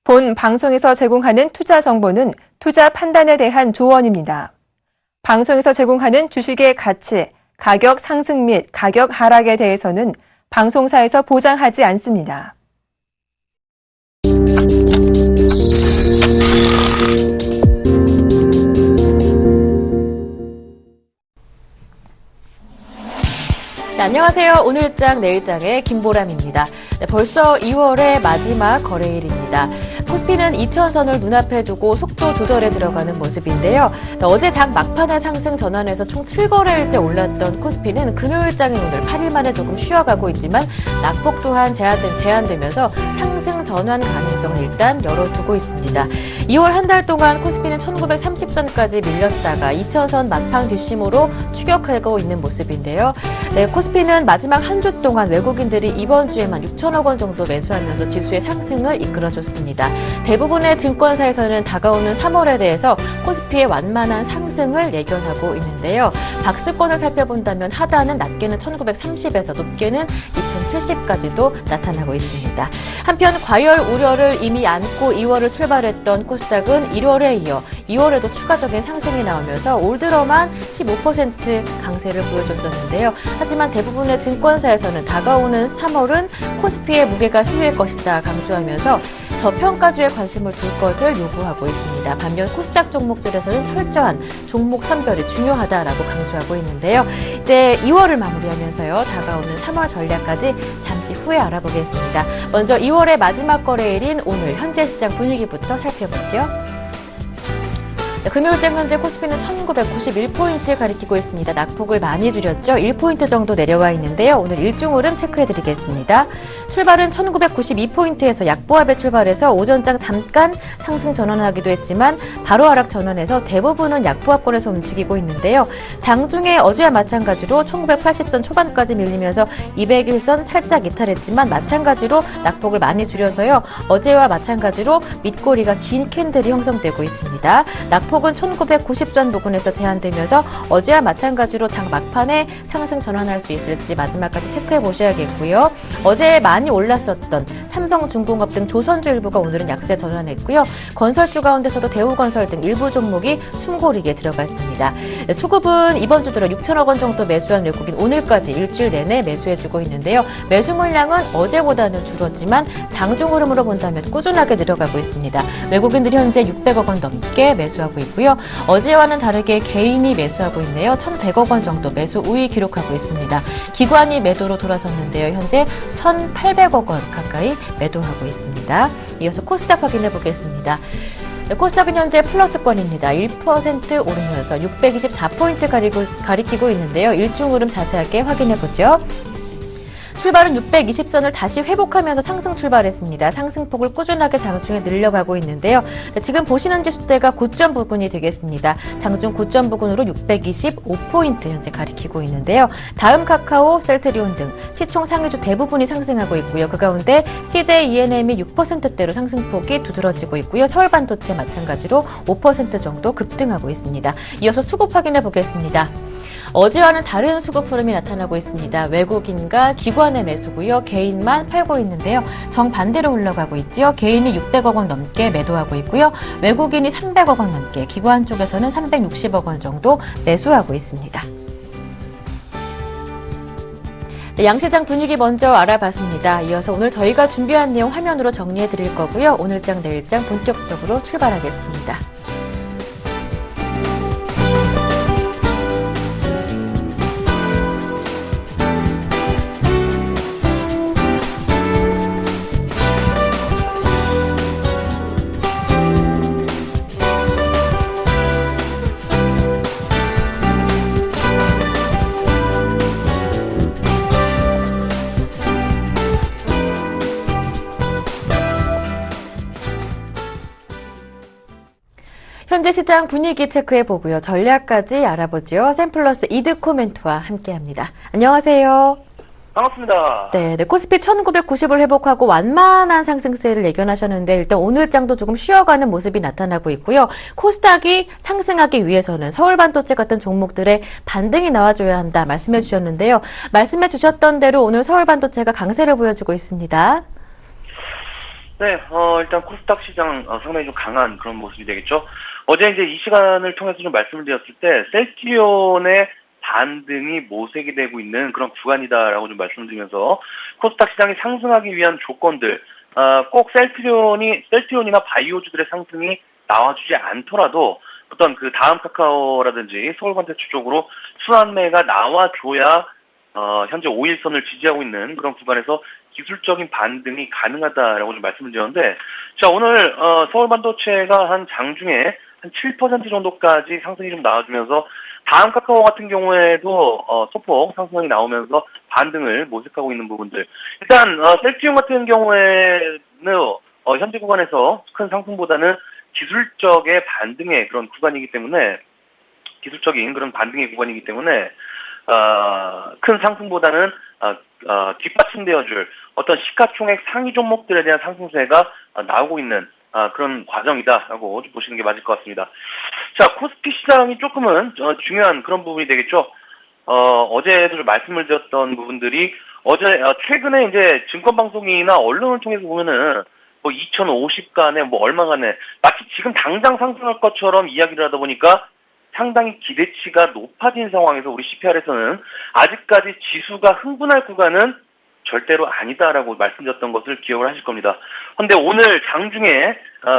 본 방송에서 제공하는 투자 정보는 투자 판단에 대한 조언입니다. 방송에서 제공하는 주식의 가치, 가격 상승 및 가격 하락에 대해서는 방송사에서 보장하지 않습니다. 네, 안녕하세요. 오늘장 내일장의 김보람입니다. 네, 벌써 2월의 마지막 거래일입니다. 코스피는 2000선을 눈앞에 두고 속도 조절에 들어가는 모습인데요. 네, 어제 장 막판에 상승 전환해서 총 7거래일 때 올랐던 코스피는 금요일장인 오늘 8일 만에 조금 쉬어가고 있지만 낙폭 또한 제한되면서 상승 전환 가능성을 일단 열어두고 있습니다. 2월 한 달 동안 코스피는 1930선까지 밀렸다가 2000선 막판 뒷심으로 추격하고 있는 모습인데요. 네, 코스피는 마지막 한 주 동안 외국인들이 이번 주에만 6천억 원 정도 매수하면서 지수의 상승을 이끌어줬습니다. 대부분의 증권사에서는 다가오는 3월에 대해서 코스피의 완만한 상승을 예견하고 있는데요. 박스권을 살펴본다면 하단은 낮게는 1930에서 높게는 2070까지도 나타나고 있습니다. 한편 과열 우려를 이미 안고 2월을 출발했던 코스닥은 1월에 이어 2월에도 추가적인 상승이 나오면서 올 들어만 15% 강세를 보여줬었는데요. 하지만 대부분의 증권사에서는 다가오는 3월은 코스피의 무게가 실릴 것이다 강조하면서 저평가주에 관심을 둘 것을 요구하고 있습니다. 반면 코스닥 종목들에서는 철저한 종목 선별이 중요하다라고 강조하고 있는데요. 이제 2월을 마무리하면서요. 다가오는 3월 전략까지 잠시 후에 알아보겠습니다. 먼저 2월의 마지막 거래일인 오늘 현재 시장 분위기부터 살펴보죠. 금요일장 현재 코스피는 1991포인트 가리키고 있습니다. 낙폭을 많이 줄였죠. 1포인트 정도 내려와 있는데요. 오늘 일중 흐름 체크해드리겠습니다. 출발은 1992포인트에서 약보합에 출발해서 오전장 잠깐 상승 전환하기도 했지만 바로 하락 전환해서 대부분은 약보합권에서 움직이고 있는데요. 장중에 어제와 마찬가지로 1980선 초반까지 밀리면서 201선 살짝 이탈했지만 마찬가지로 낙폭을 많이 줄여서요. 어제와 마찬가지로 밑꼬리가 긴 캔들이 형성되고 있습니다. 낙폭은 1990선 부근에서 제한되면서 어제와 마찬가지로 장 막판에 상승 전환할 수 있을지 마지막까지 체크해 보셔야겠고요. 어제 많이 올랐었던 삼성중공업 등 조선주 일부가 오늘은 약세 전환했고요. 건설주 가운데서도 대우건설 등 일부 종목이 숨고르기에 들어갔습니다. 수급은 이번 주 들어 6천억 원 정도 매수한 외국인 오늘까지 일주일 내내 매수해주고 있는데요. 매수 물량은 어제보다는 줄었지만 장중 흐름으로 본다면 꾸준하게 늘어가고 있습니다. 외국인들이 현재 600억 원 넘게 매수하고 있고요. 어제와는 다르게 개인이 매수하고 있네요. 1,100억 원 정도 매수 우위 기록하고 있습니다. 기관이 매도로 돌아섰는데요. 현재 1,800억 원 가까이 매도하고 있습니다. 이어서 코스닥 확인해 보겠습니다. 코스닥은 현재 플러스권입니다. 1% 오르면서 624포인트 가리키고 있는데요. 일중 흐름 자세하게 확인해 보죠. 출발은 620선을 다시 회복하면서 상승 출발했습니다. 상승폭을 꾸준하게 장중에 늘려가고 있는데요. 지금 보시는 지수대가 고점 부근이 되겠습니다. 장중 고점 부근으로 625포인트 현재 가리키고 있는데요. 다음 카카오, 셀트리온 등 시총 상위주 대부분이 상승하고 있고요. 그 가운데 CJ ENM이 6%대로 상승폭이 두드러지고 있고요. 서울반도체 마찬가지로 5% 정도 급등하고 있습니다. 이어서 수급 확인해 보겠습니다. 어제와는 다른 수급 흐름이 나타나고 있습니다. 외국인과 기관의 매수고요. 개인만 팔고 있는데요. 정반대로 흘러가고 있죠. 개인이 600억 원 넘게 매도하고 있고요. 외국인이 300억 원 넘게, 기관 쪽에서는 360억 원 정도 매수하고 있습니다. 네, 양시장 분위기 먼저 알아봤습니다. 이어서 오늘 저희가 준비한 내용 화면으로 정리해 드릴 거고요. 오늘장 내일장 본격적으로 출발하겠습니다. 현재 시장 분위기 체크해보고요. 전략까지 알아보죠. 샘플러스 이드코멘트와 함께합니다. 안녕하세요. 반갑습니다. 네, 코스피 1990을 회복하고 완만한 상승세를 예견하셨는데 일단 오늘장도 조금 쉬어가는 모습이 나타나고 있고요. 코스닥이 상승하기 위해서는 서울반도체 같은 종목들의 반등이 나와줘야 한다 말씀해 주셨는데요. 말씀해 주셨던 대로 오늘 서울반도체가 강세를 보여주고 있습니다. 네, 일단 코스닥 시장 상당히 좀 강한 그런 모습이 되겠죠. 어제 이제 이 시간을 통해서 좀 말씀을 드렸을 때 셀트리온의 반등이 모색이 되고 있는 그런 구간이다라고 좀 말씀드리면서 코스닥 시장이 상승하기 위한 조건들, 꼭 셀트리온이나 바이오주들의 상승이 나와주지 않더라도 어떤 그 다음 카카오라든지 서울건설주 쪽으로 순환매가 나와줘야 현재 5일선을 지지하고 있는 그런 구간에서 기술적인 반등이 가능하다라고 좀 말씀을 드렸는데, 자, 오늘, 서울반도체가 한 장중에 한 7% 정도까지 상승이 좀 나와주면서, 다음 카카오 같은 경우에도, 소폭 상승이 나오면서 반등을 모색하고 있는 부분들. 일단, 셀트리온 같은 경우에는, 현재 구간에서 큰 상승보다는 기술적의 반등의 그런 구간이기 때문에, 기술적인 그런 반등의 구간이기 때문에, 큰 상승보다는 뒷받침되어줄 어떤 시가총액 상위 종목들에 대한 상승세가 나오고 있는 그런 과정이다라고 보시는 게 맞을 것 같습니다. 자, 코스피 시장이 조금은 중요한 그런 부분이 되겠죠. 어제도 좀 말씀을 드렸던 부분들이 최근에 이제 증권방송이나 언론을 통해서 보면은 뭐 2050간에 뭐 얼마간에 마치 지금 당장 상승할 것처럼 이야기를 하다 보니까 상당히 기대치가 높아진 상황에서 우리 CPR에서는 아직까지 지수가 흥분할 구간은 절대로 아니다라고 말씀드렸던 것을 기억을 하실 겁니다. 그런데 오늘 장중에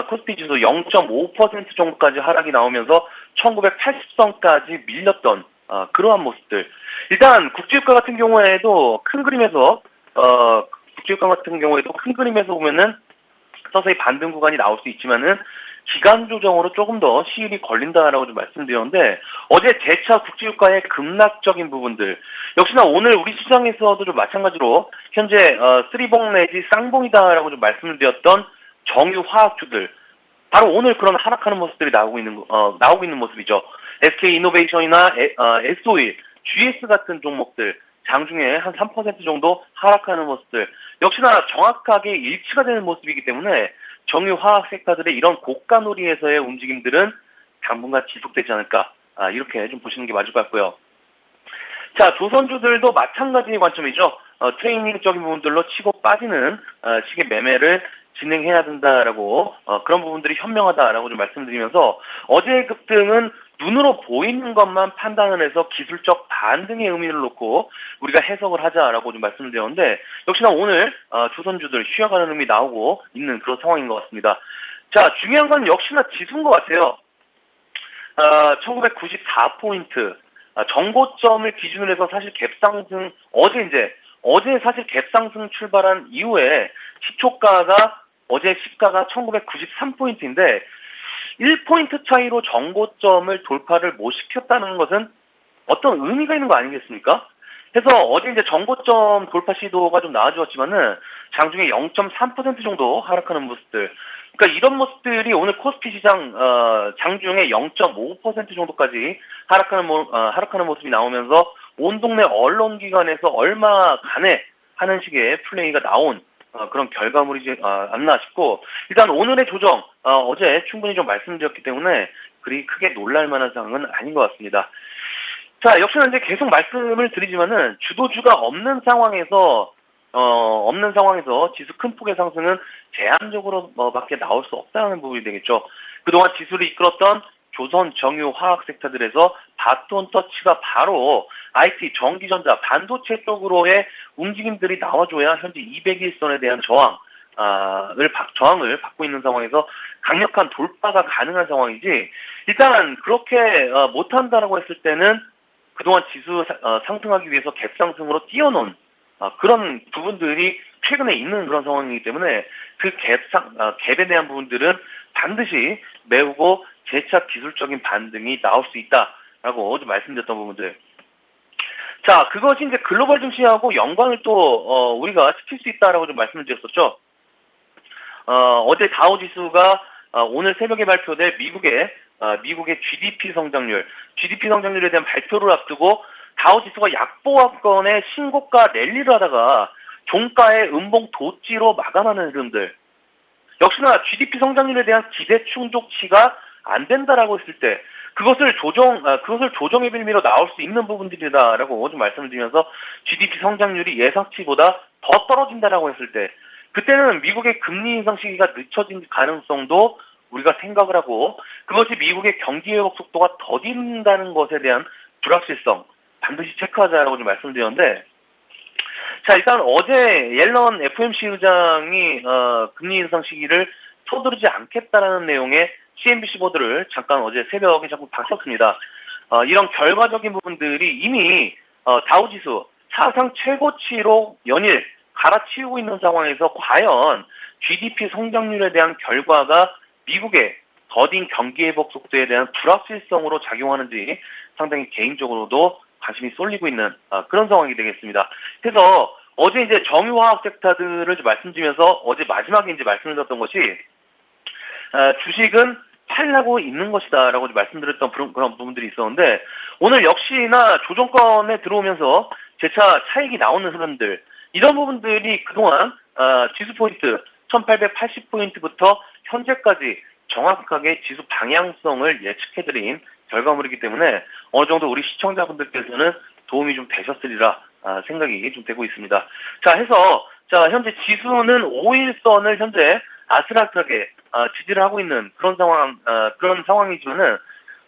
코스피 지수 0.5% 정도까지 하락이 나오면서 1980선까지 밀렸던 그러한 모습들. 일단 국제유가 같은 경우에도 큰 그림에서 보면은 서서히 반등 구간이 나올 수 있지만은 기간 조정으로 조금 더 시일이 걸린다라고 좀 말씀드렸는데, 어제 재차 국제유가의 급락적인 부분들, 역시나 오늘 우리 시장에서도 좀 마찬가지로 현재 쓰리봉 내지 쌍봉이다라고 좀 말씀을 드렸던 정유 화학주들, 바로 오늘 그런 하락하는 모습들이 나오고 있는 모습이죠. SK이노베이션이나 S-오일, GS 같은 종목들 장중에 한 3% 정도 하락하는 모습들, 역시나 정확하게 일치가 되는 모습이기 때문에 정유 화학 섹터들의 이런 고가놀이에서의 움직임들은 당분간 지속되지 않을까, 이렇게 좀 보시는 게 맞을 것 같고요. 자, 조선주들도 마찬가지의 관점이죠. 트레이닝적인 부분들로 치고 빠지는 식의 매매를 진행해야 된다라고, 그런 부분들이 현명하다라고 좀 말씀드리면서, 어제의 급등은 눈으로 보이는 것만 판단을 해서 기술적 반등의 의미를 놓고 우리가 해석을 하자라고 좀 말씀을 드렸는데, 역시나 오늘 조선주들 쉬어가는 의미 나오고 있는 그런 상황인 것 같습니다. 자, 중요한 건 역시나 지수인 것 같아요. 1994포인트, 정고점을 기준으로 해서 사실 갭상승, 어제 사실 갭상승 출발한 이후에 어제 시가가 1993포인트인데, 1포인트 차이로 정고점을 돌파를 못 시켰다는 것은 어떤 의미가 있는 거 아니겠습니까? 그래서 어제 이제 정고점 돌파 시도가 좀 나아졌지만은 장중에 0.3% 정도 하락하는 모습들. 그러니까 이런 모습들이 오늘 코스피 시장 장중에 0.5% 정도까지 하락하는 모습이 나오면서 온 동네 언론기관에서 얼마간에 하는 식의 플레이가 나온 그런 결과물이지 않나 싶고, 일단 오늘의 조정 어제 충분히 좀 말씀드렸기 때문에 그리 크게 놀랄 만한 상황은 아닌 것 같습니다. 자, 역시나 이제 계속 말씀을 드리지만은 주도주가 없는 상황에서 지수 큰 폭의 상승은 제한적으로 밖에 나올 수 없다는 부분이 되겠죠. 그동안 지수를 이끌었던 조선, 정유, 화학 섹터들에서 바톤 터치가 바로 IT, 전기전자, 반도체 쪽으로의 움직임들이 나와줘야 현재 200일선에 대한 저항을 받고 있는 상황에서 강력한 돌파가 가능한 상황이지, 일단 그렇게 못한다라고 했을 때는 그동안 지수 상승하기 위해서 갭상승으로 뛰어놓은 그런 부분들이 최근에 있는 그런 상황이기 때문에 그 갭에 대한 부분들은 반드시 메우고 재차 기술적인 반등이 나올 수 있다라고 좀 말씀드렸던 부분들. 자, 그것이 이제 글로벌 증시하고 연관을 또 우리가 시킬 수 있다라고 좀 말씀을 드렸었죠. 어제 다우 지수가 오늘 새벽에 발표될 미국의 GDP 성장률에 대한 발표를 앞두고 다우 지수가 약보합권의 신고가 랠리를 하다가 종가의 음봉 도찌로 마감하는 흐름들. 역시나 GDP 성장률에 대한 기대 충족치가 안 된다라고 했을 때 그것을 조정의 빌미로 나올 수 있는 부분들이다라고 좀 말씀을 드리면서 GDP 성장률이 예상치보다 더 떨어진다라고 했을 때 그때는 미국의 금리 인상 시기가 늦춰진 가능성도 우리가 생각을 하고 그것이 미국의 경기 회복 속도가 더딘다는 것에 대한 불확실성 반드시 체크하자라고 좀 말씀드렸는데 자 일단 어제 옐런 FOMC 의장이 금리 인상 시기를 서두르지 않겠다라는 내용의 CNBC 보도를 잠깐 어제 새벽에 자꾸 봤었습니다. 이런 결과적인 부분들이 이미 다우지수 사상 최고치로 연일 갈아치우고 있는 상황에서 과연 GDP 성장률에 대한 결과가 미국의 더딘 경기 회복 속도에 대한 불확실성으로 작용하는지 상당히 개인적으로도 관심이 쏠리고 있는 그런 상황이 되겠습니다. 그래서 어제 이제 정유화학 섹터들을 좀 말씀드리면서 어제 마지막에 이제 말씀드렸던 것이 주식은 팔라고 있는 것이다라고 말씀드렸던 그런 부분들이 있었는데 오늘 역시나 조정권에 들어오면서 재차 차익이 나오는 흐름들 이런 부분들이 그동안 지수 포인트 1880포인트부터 현재까지 정확하게 지수 방향성을 예측해드린 결과물이기 때문에 어느 정도 우리 시청자분들께서는 도움이 좀 되셨으리라 생각이 좀 되고 있습니다. 자, 해서 현재 지수는 5일선을 현재 아슬아슬하게 지지를 하고 있는 그런 상황이지만은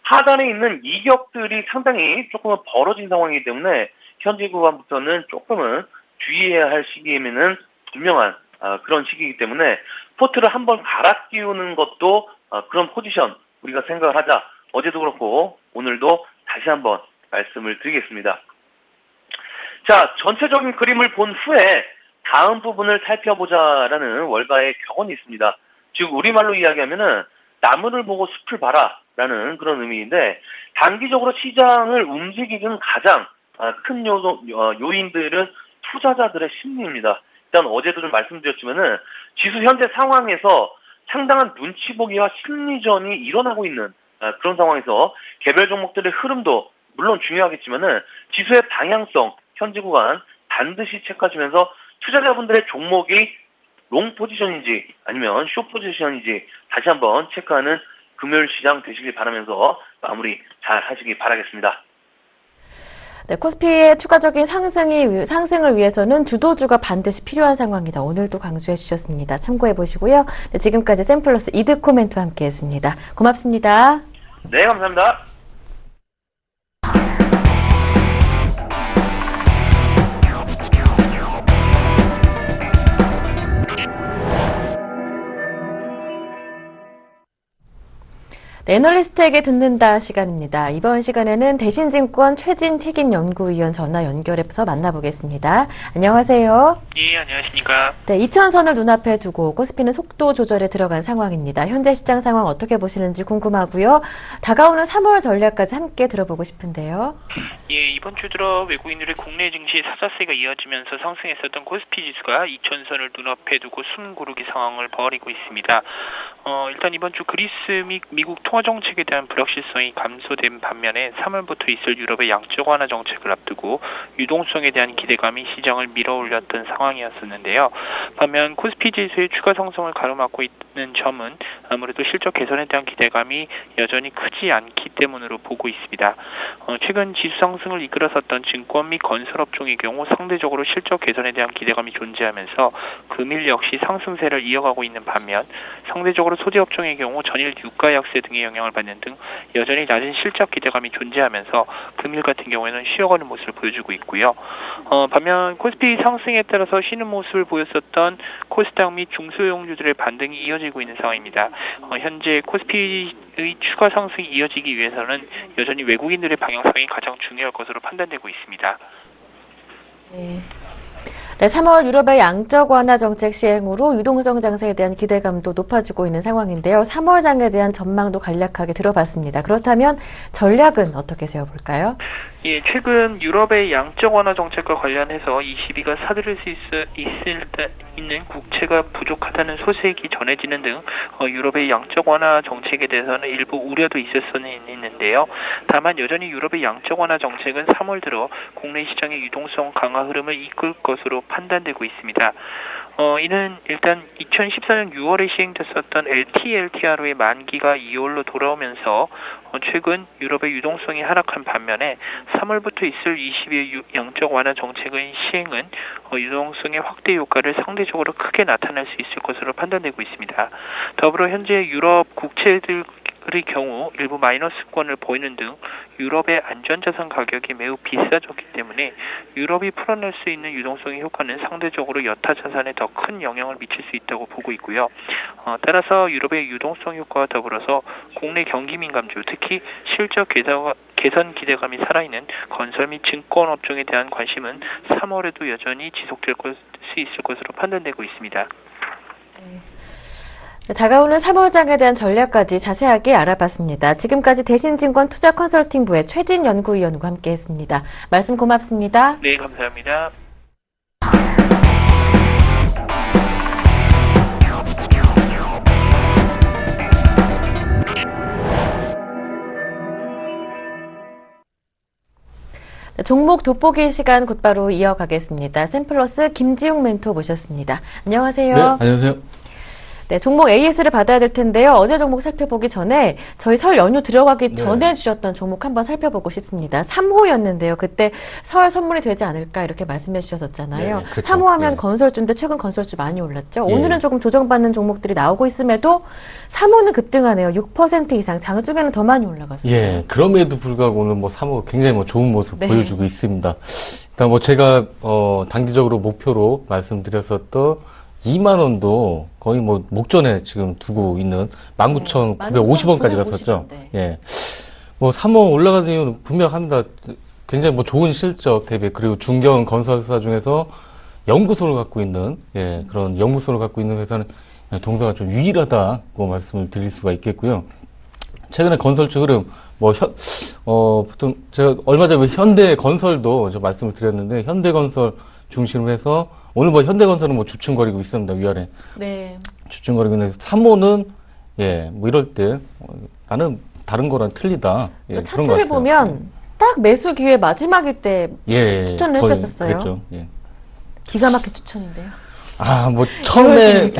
하단에 있는 이격들이 상당히 조금은 벌어진 상황이기 때문에 현재 구간부터는 조금은 주의해야 할 시기에는 분명한 그런 시기이기 때문에 포트를 한번 갈아 끼우는 것도 그런 포지션 우리가 생각을 하자. 어제도 그렇고 오늘도 다시 한번 말씀을 드리겠습니다. 자, 전체적인 그림을 본 후에 다음 부분을 살펴보자라는 월가의 격언이 있습니다. 즉 우리말로 이야기하면은 나무를 보고 숲을 봐라라는 그런 의미인데 단기적으로 시장을 움직이는 가장 큰 요인들은 투자자들의 심리입니다. 일단 어제도 좀 말씀드렸지만은 지수 현재 상황에서 상당한 눈치 보기와 심리전이 일어나고 있는 그런 상황에서 개별 종목들의 흐름도 물론 중요하겠지만은 지수의 방향성 현재 구간 반드시 체크하시면서 투자자분들의 종목이 롱 포지션인지 아니면 숏 포지션인지 다시 한번 체크하는 금요일 시장 되시길 바라면서 마무리 잘 하시기 바라겠습니다. 네, 코스피의 추가적인 상승을 위해서는 주도주가 반드시 필요한 상황이다. 오늘도 강조해 주셨습니다. 참고해 보시고요. 네, 지금까지 샘플러스 이득 코멘트와 함께했습니다. 고맙습니다. 네, 감사합니다. 네, 애널리스트에게 듣는다 시간입니다. 이번 시간에는 대신증권 최진 책임연구위원 전화 연결해서 만나보겠습니다. 안녕하세요. 예, 안녕하십니까. 네, 2000선을 눈앞에 두고 코스피는 속도 조절에 들어간 상황입니다. 현재 시장 상황 어떻게 보시는지 궁금하고요. 다가오는 3월 전략까지 함께 들어보고 싶은데요. 예, 이번 주 들어 외국인들의 국내 증시 사자세가 이어지면서 상승했었던 코스피 지수가 2000선을 눈앞에 두고 숨고르기 상황을 벌이고 있습니다. 일단 이번 주 그리스 및 미국 통화 정책에 대한 불확실성이 감소된 반면에 3월부터 있을 유럽의 양적 완화 정책을 앞두고 유동성에 대한 기대감이 시장을 밀어올렸던 상황이었었는데요. 반면 코스피 지수의 추가 상승을 가로막고 있는 점은 아무래도 실적 개선에 대한 기대감이 여전히 크지 않기 때문으로 보고 있습니다. 최근 지수 상승을 이끌었었던 증권 및 건설업종의 경우 상대적으로 실적 개선에 대한 기대감이 존재하면서 금일 역시 상승세를 이어가고 있는 반면 상대적으로 소재업종의 경우 전일 유가 약세 등의 영향을 받는 등 여전히 낮은 실적 기대감이 존재하면서 금일 같은 경우에는 쉬어가는 모습을 보여주고 있고요. 반면 코스피 상승에 따라서 쉬는 모습을 보였었던 코스닥 및 중소형주들의 반등이 이어지고 있는 상황입니다. 현재 코스피의 추가 상승이 이어지기 위해서는 여전히 외국인들의 방향성이 가장 중요할 것으로 판단되고 있습니다. 네, 3월 유럽의 양적 완화 정책 시행으로 유동성 장세에 대한 기대감도 높아지고 있는 상황인데요. 3월장에 대한 전망도 간략하게 들어봤습니다. 그렇다면 전략은 어떻게 세워볼까요? 예, 최근 유럽의 양적 완화 정책과 관련해서 ECB가 사들일 수 있는 국채가 부족하다는 소식이 전해지는 등 유럽의 양적 완화 정책에 대해서는 일부 우려도 있는데요. 다만 여전히 유럽의 양적 완화 정책은 3월 들어 국내 시장의 유동성 강화 흐름을 이끌 것으로 판단되고 있습니다. 이는 일단 2014년 6월에 시행됐었던 LTLTRO의 만기가 2월로 돌아오면서 최근 유럽의 유동성이 하락한 반면에 3월부터 있을 20일 양적 완화 정책의 시행은 유동성의 확대 효과를 상대적으로 크게 나타낼 수 있을 것으로 판단되고 있습니다. 더불어 현재 유럽 국채들 의 경우 일부 마이너스권을 보이는 등 유럽의 안전자산 가격이 매우 비싸졌기 때문에 유럽이 풀어낼 수 있는 유동성의 효과는 상대적으로 여타 자산에 더 큰 영향을 미칠 수 있다고 보고 있고요. 따라서 유럽의 유동성 효과와 더불어서 국내 경기 민감주, 특히 실적 개선 기대감이 살아있는 건설 및 증권 업종에 대한 관심은 3월에도 여전히 지속될 수 있을 것으로 판단되고 있습니다. 다가오는 3월장에 대한 전략까지 자세하게 알아봤습니다. 지금까지 대신증권 투자컨설팅부의 최진 연구위원과 함께했습니다. 말씀 고맙습니다. 네, 감사합니다. 종목 돋보기 시간 곧바로 이어가겠습니다. 샘플러스 김지웅 멘토 모셨습니다. 안녕하세요. 네, 안녕하세요. 네, 종목 AS를 받아야 될 텐데요. 어제 종목 살펴보기 전에 저희 설 연휴 들어가기 전에 주셨던 종목 한번 살펴보고 싶습니다. 3호였는데요. 그때 설 선물이 되지 않을까 이렇게 말씀해 주셨었잖아요. 네, 그렇죠. 3호 하면 네. 건설주인데 최근 건설주 많이 올랐죠. 예. 오늘은 조금 조정받는 종목들이 나오고 있음에도 3호는 급등하네요. 6% 이상. 장중에는 더 많이 올라갔어요. 예, 그럼에도 불구하고 오늘 뭐 3호 굉장히 뭐 좋은 모습 네. 보여주고 있습니다. 일단 뭐 제가 단기적으로 목표로 말씀드렸었던 2만 원도 거의 뭐 목전에 지금 두고 있는 19,950원까지 갔었죠. 네. 예. 뭐 3호 올라가는 이유는 분명합니다. 굉장히 뭐 좋은 실적 대비, 그리고 중견 건설사 중에서 연구소를 갖고 있는, 예, 그런 연구소를 갖고 있는 회사는 동사가 좀 유일하다고 말씀을 드릴 수가 있겠고요. 최근에 건설주 흐름, 보통 제가 얼마 전에 현대건설도 저 말씀을 드렸는데, 현대건설 중심으로 해서 오늘 뭐 현대건설은 뭐 주춤거리고 있습니다. 위아래. 네. 주춤거리고 있는데 3호는 예, 뭐 이럴 때 나는 다른 거랑 틀리다. 예, 그런 것 차트를 같아요. 보면 딱 매수 기회 마지막일 때 예, 추천을 거의 했었어요. 그랬죠. 예. 기가 막힌 추천인데요. 아, 뭐 처음에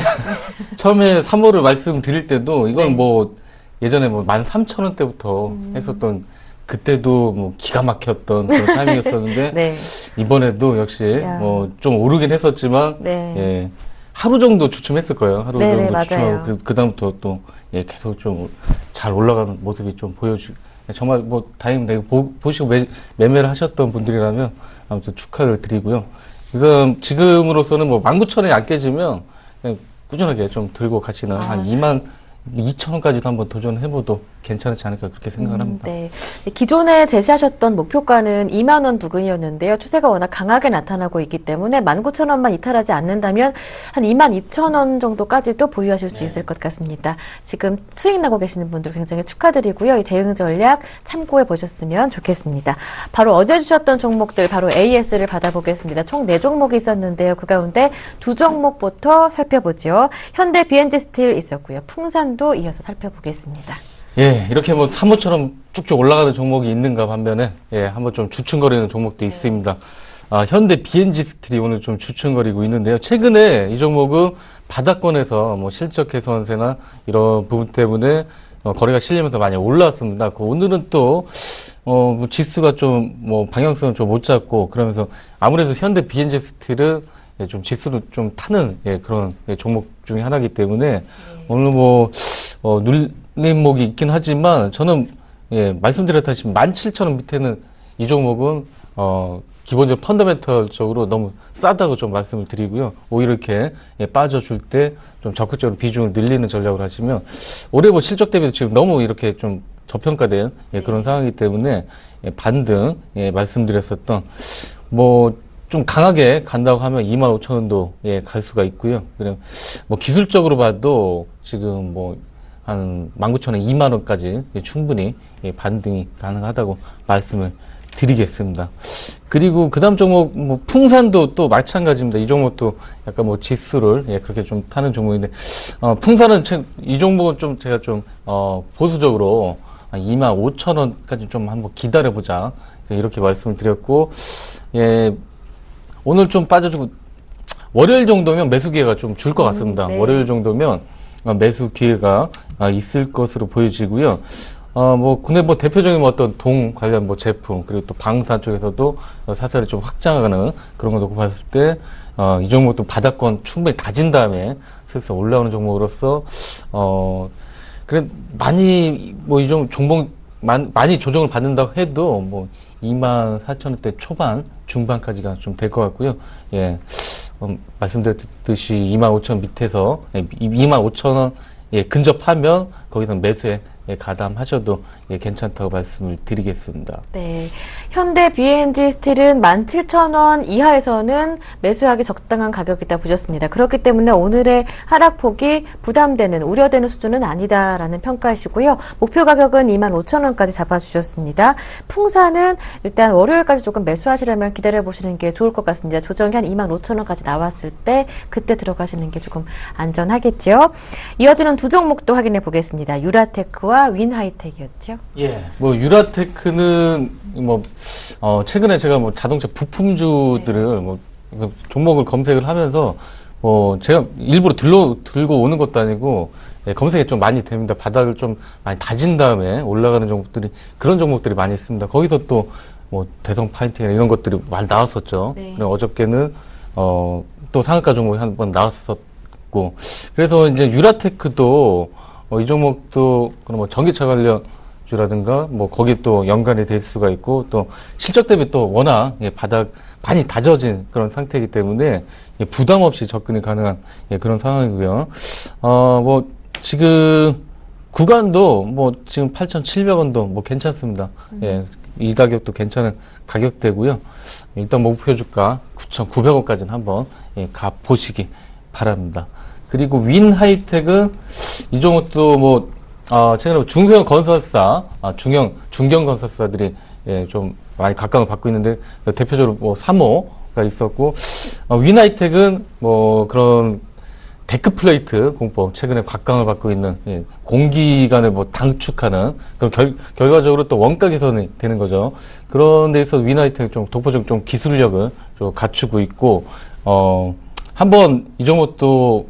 3호를 말씀드릴 때도 이건 네. 뭐 예전에 뭐 13,000원대부터 했었던, 그때도 뭐 기가 막혔던 그런 타이밍이었었는데 네. 이번에도 역시 야. 뭐 좀 오르긴 했었지만 네. 예, 하루 정도 주춤했을 거예요. 하루 네네, 정도 맞아요. 주춤하고 그다음부터 또 예, 계속 좀 잘 올라가는 모습이 좀 정말 뭐 다행입니다. 보시고 매매를 하셨던 분들이라면 아무튼 축하를 드리고요. 그래서 지금으로서는 뭐 19,000원이 안 깨지면 그냥 꾸준하게 좀 들고 가시는 한 22,000원까지도 한번 도전해봐도 괜찮지 않을까 그렇게 생각을 합니다. 네. 기존에 제시하셨던 목표가는 2만 원 부근이었는데요. 추세가 워낙 강하게 나타나고 있기 때문에 19,000원만 이탈하지 않는다면 한 22,000원 정도까지도 보유하실 수 있을 것 같습니다. 지금 수익 나고 계시는 분들 굉장히 축하드리고요. 이 대응 전략 참고해 보셨으면 좋겠습니다. 바로 어제 주셨던 종목들 바로 AS를 받아보겠습니다. 총 4종목이 있었는데요. 그 가운데 2종목부터 살펴보죠. 현대 BNG 스틸 있었고요. 풍산도 이어서 살펴보겠습니다. 예, 이렇게 뭐 3호처럼 쭉쭉 올라가는 종목이 있는가 반면에, 예, 한번 좀 주춤거리는 종목도 있습니다. 현대 BNG 스틸이 오늘 좀 주춤거리고 있는데요. 최근에 이 종목은 바닥권에서 뭐 실적 개선세나 이런 부분 때문에 거래가 실리면서 많이 올라왔습니다. 오늘은 또, 뭐 지수가 좀, 뭐 방향성을 좀 못 잡고 그러면서 아무래도 현대 BNG 스틸은 예, 좀 지수를 좀 타는, 예, 그런 예, 종목 중에 하나이기 때문에 오늘 뭐, 눌림목이 있긴 하지만 저는 예, 말씀드렸다시피 17,000원 밑에는 이 종목은 기본적으로 펀더멘털적으로 너무 싸다고 좀 말씀을 드리고요. 오히려 이렇게 예, 빠져줄 때 좀 적극적으로 비중을 늘리는 전략을 하시면 올해 뭐 실적 대비도 지금 너무 이렇게 좀 저평가된 예, 그런 상황이기 때문에 예, 반등 예, 말씀드렸었던 뭐 좀 강하게 간다고 하면 25,000원도 예, 갈 수가 있고요. 그리고 뭐 기술적으로 봐도 지금 뭐 한 19,000원, 2만원까지 충분히 반등이 가능하다고 말씀을 드리겠습니다. 그리고 그 다음 종목, 뭐, 풍산도 또 마찬가지입니다. 이 종목도 약간 뭐 지수를, 예, 그렇게 좀 타는 종목인데, 풍산은 이 종목은 좀 제가 좀, 보수적으로 25,000원까지 좀 한번 기다려보자. 이렇게 말씀을 드렸고, 예, 오늘 좀 빠져주고, 월요일 정도면 매수 기회가 좀 줄 것 같습니다. 네. 월요일 정도면 매수 기회가 있을 것으로 보여지고요. 근데 대표적인 어떤 동 관련 제품, 그리고 또 방산 쪽에서도 사설이 좀 확장하는 그런 거 놓고 봤을 때, 이 종목도 바닥권 충분히 다진 다음에 슬슬 올라오는 종목으로서, 그래, 많이, 이 종목, 많이 조정을 받는다고 해도, 24,000원대 초반, 중반까지가 좀 될 것 같고요. 예. 말씀드렸듯이 25,000원 밑에서, 25,000원, 근접하면 거기서 매수에 가담하셔도 괜찮다고 말씀을 드리겠습니다. 네. 현대 BNG 스틸은 17,000원 이하에서는 매수하기 적당한 가격이다 보셨습니다. 그렇기 때문에 오늘의 하락폭이 부담되는, 우려되는 수준은 아니다라는 평가이시고요. 목표 가격은 25,000원까지 잡아주셨습니다. 풍사는 일단 월요일까지 조금 매수하시려면 기다려보시는 게 좋을 것 같습니다. 조정이 한 25,000원까지 나왔을 때 그때 들어가시는 게 조금 안전하겠죠. 이어지는 두 종목도 확인해 보겠습니다. 유라테크와 윈하이텍이었죠. 예. 유라테크는 최근에 제가 자동차 부품주들을 종목을 검색을 하면서 제가 일부러 들고 오는 것도 아니고 검색이 좀 많이 됩니다. 바닥을 좀 많이 다진 다음에 올라가는 종목들이, 그런 종목들이 많이 있습니다. 거기서 또 대성 파인팅이나 이런 것들이 많이 나왔었죠. 네. 그리고 어저께는 또 상한가 종목이 한 번 나왔었고, 그래서 이제 유라테크도 이 종목도 그런 전기차 관련주라든가 거기에 또 연관이 될 수가 있고, 또 실적 대비 또 워낙 바닥 많이 다져진 그런 상태이기 때문에 부담 없이 접근이 가능한 그런 상황이고요. 지금 구간도 지금 8,700원도 괜찮습니다. 예, 이 가격도 괜찮은 가격대고요. 일단 목표 주가 9,900원까지는 한번 가보시기 바랍니다. 그리고 윈하이텍은 이 종목도 최근에 중소형 건설사, 중견 건설사들이 좀 많이 각광을 받고 있는데, 대표적으로 3호가 있었고, 윈하이텍은 그런 데크플레이트 공법, 최근에 각광을 받고 있는, 공기간을 단축하는, 그런 결과적으로 또 원가 개선이 되는 거죠. 그런 데서 윈하이텍은 좀 독보적 좀 기술력을 좀 갖추고 있고, 한번 이 종목도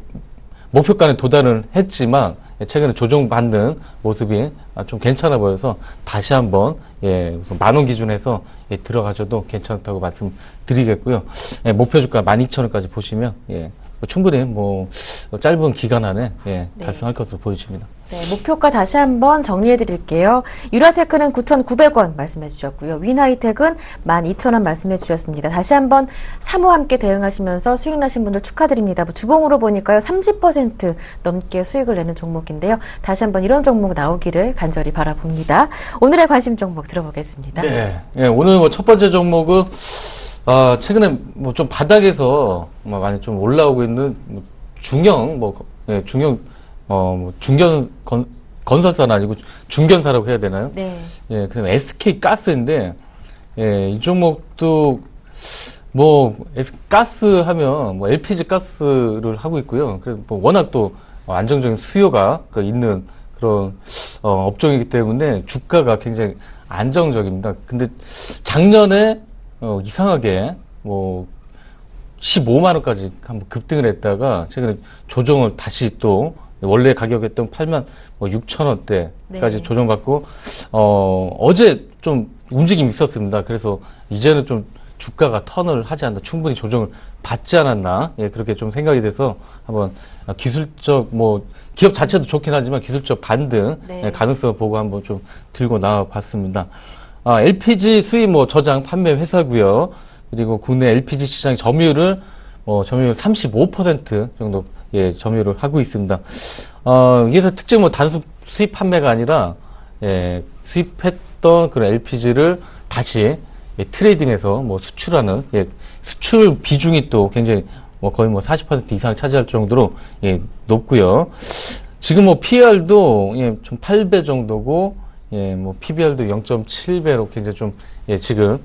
목표가에 도달을 했지만 최근에 조정받는 모습이 좀 괜찮아 보여서 다시 한번 10,000원 기준에서 들어가셔도 괜찮다고 말씀드리겠고요. 목표 주가 12,000원까지 보시면 충분히 짧은 기간 안에 달성할 것으로 보여집니다. 네, 목표가 다시 한번 정리해 드릴게요. 유라테크는 9,900원 말씀해 주셨고요. 윈하이텍은 12,000원 말씀해 주셨습니다. 다시 한번 3호 함께 대응하시면서 수익 나신 분들 축하드립니다. 주봉으로 보니까요, 30% 넘게 수익을 내는 종목인데요. 다시 한번 이런 종목 나오기를 간절히 바라봅니다. 오늘의 관심 종목 들어보겠습니다. 네. 오늘 첫 번째 종목은 최근에 좀 바닥에서 많이 좀 올라오고 있는 중형 중견 건설사는 아니고 중견사라고 해야 되나요? 네. 그럼 SK 가스인데, 이 종목도 가스 하면 LPG 가스를 하고 있고요. 그래서 워낙 또 안정적인 수요가 있는 그런 업종이기 때문에 주가가 굉장히 안정적입니다. 근데 작년에 이상하게 15만원까지 한번 급등을 했다가 최근에 조정을 다시 또 원래 가격이었던 86,000원대까지 네. 조정받고 어제 좀 움직임이 있었습니다. 그래서 이제는 좀 주가가 턴을 하지 않나, 충분히 조정을 받지 않았나, 그렇게 좀 생각이 돼서 한번 기술적 기업 자체도 좋긴 하지만 기술적 반등 네. 가능성을 보고 한번 좀 들고 나와 봤습니다. LPG 수입 저장 판매 회사고요. 그리고 국내 LPG 시장의 점유율 35% 정도 점유를 하고 있습니다. 여기서 특징 단순 수입 판매가 아니라 수입했던 그런 LPG를 다시 트레이딩해서 수출하는 수출 비중이 또 굉장히 거의 40% 이상 차지할 정도로 높고요. 지금 PR도 좀 8배 정도고 PBR도 0.7배로 굉장히 좀 지금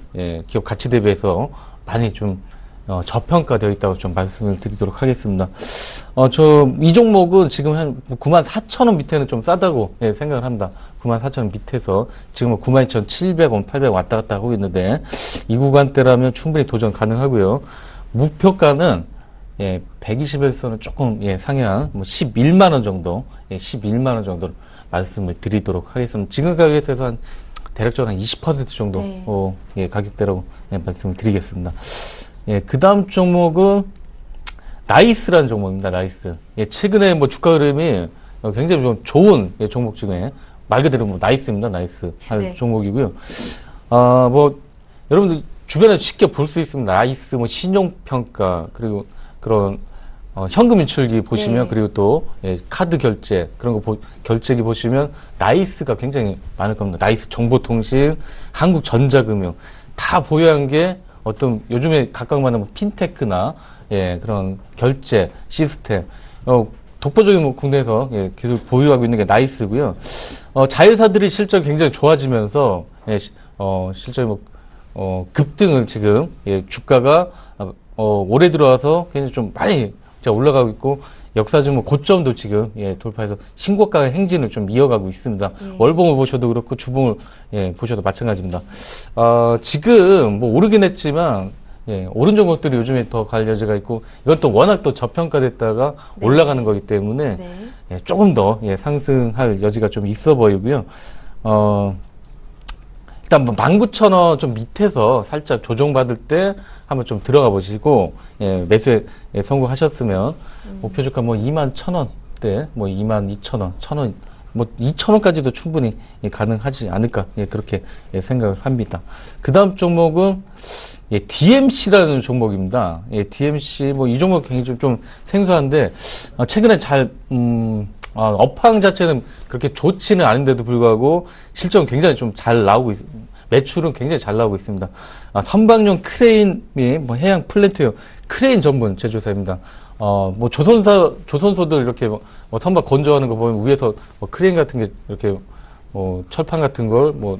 기업 가치 대비해서 많이 좀 저평가되어 있다고 좀 말씀을 드리도록 하겠습니다. 이 종목은 지금 한 94,000원 밑에는 좀 싸다고 생각을 합니다. 94,000원 밑에서 지금 92,700원, 800원 왔다 갔다 하고 있는데 이 구간대라면 충분히 도전 가능하고요. 목표가는 120에서는 조금 상향, 뭐 11만 원 정도, 11만 원 정도로 말씀을 드리도록 하겠습니다. 지금 가격에서 한 대략적으로 한 20% 정도 가격대라고 말씀을 드리겠습니다. 그 다음 종목은 나이스라는 종목입니다. 나이스. 최근에 뭐 주가 흐름이 굉장히 좀 좋은 종목 중에 말 그대로 뭐 나이스입니다. 나이스 할 종목이고요. 뭐 여러분들 주변에 쉽게 볼 수 있습니다. 나이스 뭐 신용평가 그리고 그런 현금 인출기 보시면 그리고 또 카드 결제 그런 거 결제기 보시면 나이스가 굉장히 많을 겁니다. 나이스 정보통신, 한국전자금융 다 보유한 게 어떤 요즘에 각각 만나는 핀테크나 그런 결제 시스템 독보적인 뭐 국내에서 계속 보유하고 있는 게 나이스고요. 자회사들이 실적이 굉장히 좋아지면서 실적이 뭐 급등을 지금 주가가 올해 들어와서 굉장히 좀 많이 올라가고 있고 역사적 뭐 고점도 지금 돌파해서 신고가 행진을 좀 이어가고 있습니다. 월봉을 보셔도 그렇고 주봉을 보셔도 마찬가지입니다. 지금 뭐 오르긴 했지만 오른 종목들이 요즘에 더 갈 여지가 있고 이건 또 워낙 또 저평가됐다가 올라가는 거기 때문에 조금 더 상승할 여지가 좀 있어 보이고요. 일단 뭐 19,000원 좀 밑에서 살짝 조정받을 때 한번 좀 들어가 보시고 매수에 성공하셨으면 목표 주가 뭐 21,000원대 뭐 22,000원, 1,000원 뭐 2,000원까지도 충분히 가능하지 않을까 그렇게 생각을 합니다. 그 다음 종목은 DMC라는 종목입니다. DMC 뭐 이 종목 굉장히 좀 생소한데 최근에 잘 업황 자체는 그렇게 좋지는 않은데도 불구하고 실적은 굉장히 좀 잘 나오고 있습니다. 매출은 굉장히 잘 나오고 있습니다. 선박용 크레인이 뭐 해양 플랜트용 크레인 전문 제조사입니다. 뭐 조선소들 이렇게 뭐 선박 건조하는 거 보면 위에서 뭐 크레인 같은 게 이렇게 뭐 철판 같은 걸 뭐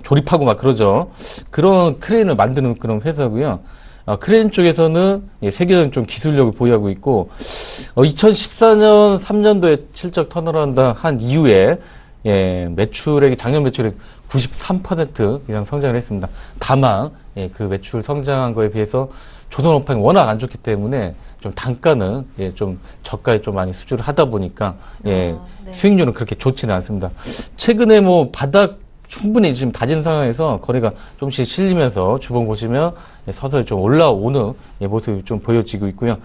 조립하고 막 그러죠. 그런 크레인을 만드는 그런 회사고요. 크레인 쪽에서는 세계적인 좀 기술력을 보유하고 있고 2014년 3년도에 실적 턴어라운드 한 이후에 매출액이 작년 매출액 93% 이상 성장을 했습니다. 다만 그 매출 성장한 거에 비해서 조선 업황이 워낙 안 좋기 때문에 좀 단가는 좀 저가에 좀 많이 수주를 하다 보니까 수익률은 그렇게 좋지는 않습니다. 최근에 뭐 바닥 충분히 지금 다진 상황에서 거래가 조금씩 실리면서 주봉 보시면 서서히 좀 올라오는 모습이 좀 보여지고 있고요.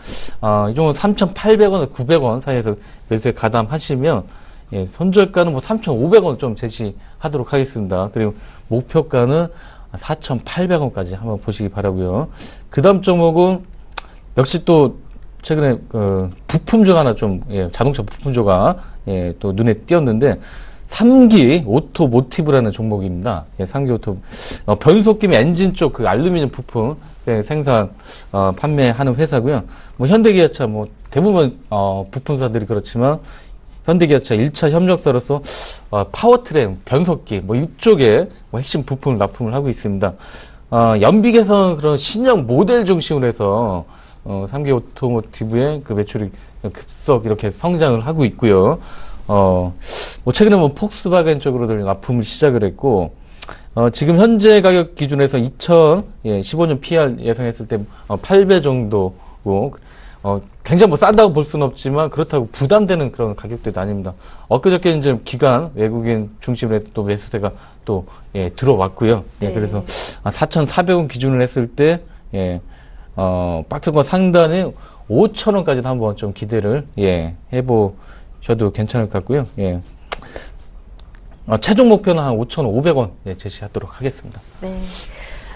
이 정도 3,800원, 900원 사이에서 매수에 가담하시면 손절가는 뭐 3,500원 좀 제시하도록 하겠습니다. 그리고 목표가는 4,800원까지 한번 보시기 바라고요. 그 다음 종목은 역시 또 최근에 부품주가 하나 좀 자동차 부품주가 또 눈에 띄었는데 3기 오토모티브라는 종목입니다. 3기 오토 변속기 엔진 쪽 그 알루미늄 부품 생산 판매하는 회사고요. 뭐 현대기아차 뭐 대부분 부품사들이 그렇지만 현대기아차 1차 협력사로서 파워트램 변속기 뭐 이쪽에 뭐 핵심 부품을 납품을 하고 있습니다. 연비 개선 그런 신형 모델 중심으로 해서 3기 오토모티브의 그 매출이 급속 이렇게 성장을 하고 있고요. 뭐 최근에 뭐 폭스바겐 쪽으로도 납품을 시작을 했고, 지금 현재 가격 기준에서 2015년 PR 예상했을 때 8배 정도고, 굉장히 뭐 싼다고 볼 수는 없지만 그렇다고 부담되는 그런 가격대도 아닙니다. 엊그저께 이제 기관 외국인 중심으로 또 매수세가 또 들어왔고요. 그래서 4,400원 기준으로 했을 때 박스권 상단에 5,000원까지도 한번 좀 기대를 해보셔도 괜찮을 것 같고요. 최종 목표는 한 5,500원 제시하도록 하겠습니다. 네.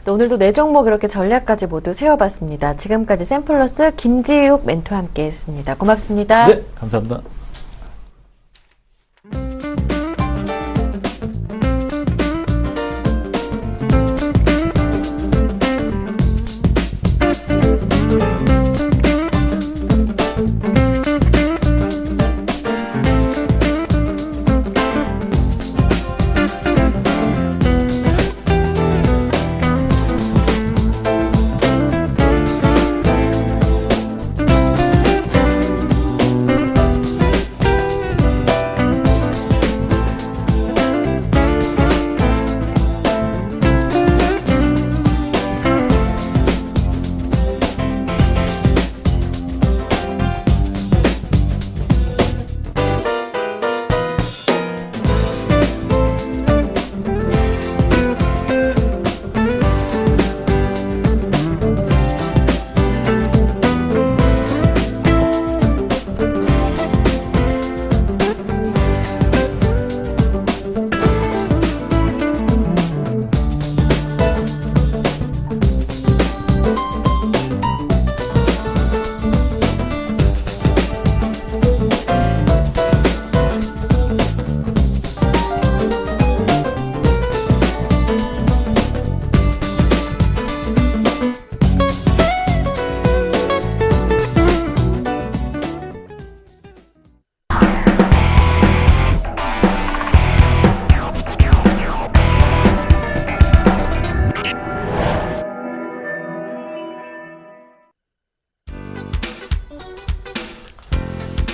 오늘도 네 종목 이렇게 전략까지 모두 세워봤습니다. 지금까지 샘플러스 김지욱 멘토와 함께했습니다. 고맙습니다. 네, 감사합니다.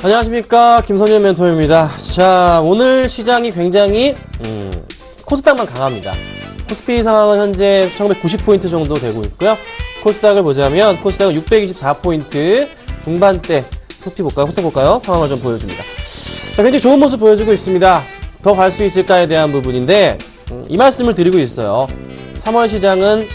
안녕하십니까, 김선현 멘토입니다. 자, 오늘 시장이 굉장히 코스닥만 강합니다. 코스피 상황은 현재 1990포인트 정도 되고 있고요. 코스닥을 보자면 코스닥은 624포인트 중반대. 코스피 볼까요? 코스닥 볼까요? 상황을 좀 보여줍니다. 자, 굉장히 좋은 모습 보여주고 있습니다. 더 갈 수 있을까에 대한 부분인데 이 말씀을 드리고 있어요. 3월 시장은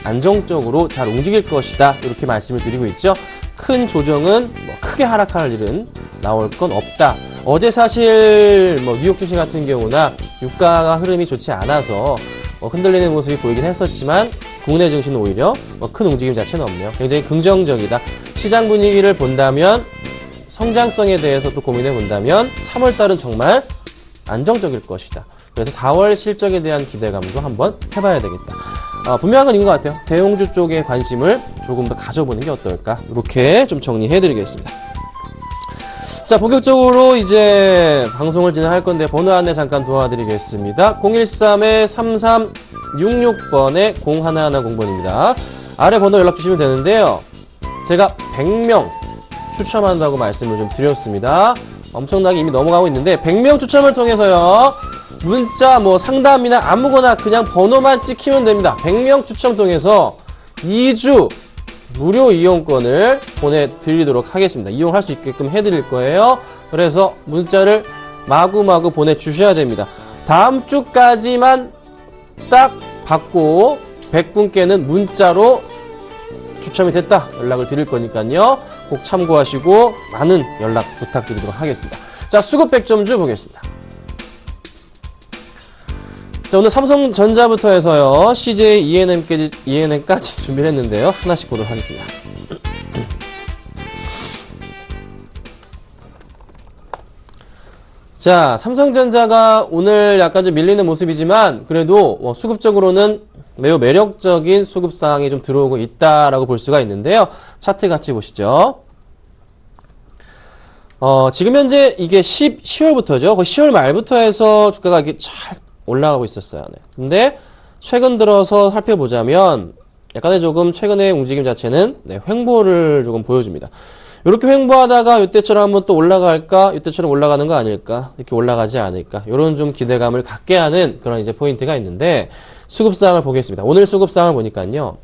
안정적으로 잘 움직일 것이다, 이렇게 말씀을 드리고 있죠. 큰 조정은 크게 하락할 일은 나올 건 없다. 어제 사실 뉴욕 증시 같은 경우나 유가가 흐름이 좋지 않아서 흔들리는 모습이 보이긴 했었지만 국내 증시는 오히려 큰 움직임 자체는 없네요. 굉장히 긍정적이다. 시장 분위기를 본다면, 성장성에 대해서 또 고민해 본다면 3월달은 정말 안정적일 것이다. 그래서 4월 실적에 대한 기대감도 한번 해봐야 되겠다. 분명한 건 이건 것 같아요. 대형주 쪽에 관심을 조금 더 가져보는 게 어떨까, 이렇게 좀 정리해드리겠습니다. 자, 본격적으로 이제 방송을 진행할 건데 번호 안내 잠깐 도와드리겠습니다. 013-3366번에 0110번입니다. 아래 번호 연락 주시면 되는데요. 제가 100명 추첨한다고 말씀을 좀 드렸습니다. 엄청나게 이미 넘어가고 있는데 100명 추첨을 통해서요, 문자 상담이나 아무거나 그냥 번호만 찍히면 됩니다. 100명 추첨 통해서 2주 무료 이용권을 보내드리도록 하겠습니다. 이용할 수 있게끔 해드릴 거예요. 그래서 문자를 마구마구 보내주셔야 됩니다. 다음 주까지만 딱 받고 100분께는 문자로 추첨이 됐다 연락을 드릴 거니까요. 꼭 참고하시고 많은 연락 부탁드리도록 하겠습니다. 자, 수급 100점주 보겠습니다. 자, 오늘 삼성전자부터 해서요, CJ, ENM까지 준비를 했는데요. 하나씩 보도록 하겠습니다. 자, 삼성전자가 오늘 약간 좀 밀리는 모습이지만 그래도 수급적으로는 매우 매력적인 수급 상황이 좀 들어오고 있다라고 볼 수가 있는데요. 차트 같이 보시죠. 지금 현재 이게 10월부터죠. 거의 10월 말부터 해서 주가가 이게 잘 올라가고 있었어요. 네. 근데 최근 들어서 살펴보자면 약간의 조금 최근의 움직임 자체는 횡보를 조금 보여줍니다. 이렇게 횡보하다가 이때처럼 한번 또 올라갈까? 이때처럼 올라가는 거 아닐까? 이렇게 올라가지 않을까? 이런 좀 기대감을 갖게 하는 그런 이제 포인트가 있는데, 수급상을 보겠습니다. 오늘 수급상을 보니까요,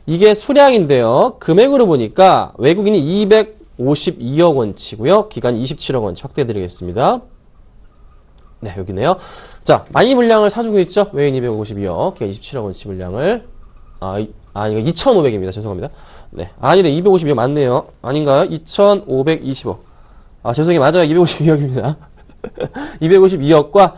이게 수량인데요. 금액으로 보니까 외국인이 252억 원치고요. 기간이 27억 원치 확대해드리겠습니다. 네, 여기네요. 자, 많이 물량을 사주고 있죠? 외인 252억, 기간 27억 원치 물량을. 이거 2,500입니다. 죄송합니다. 네. 아니네, 252억 맞네요. 아닌가요? 2,520억. 죄송해요. 맞아요. 252억입니다. 252억과,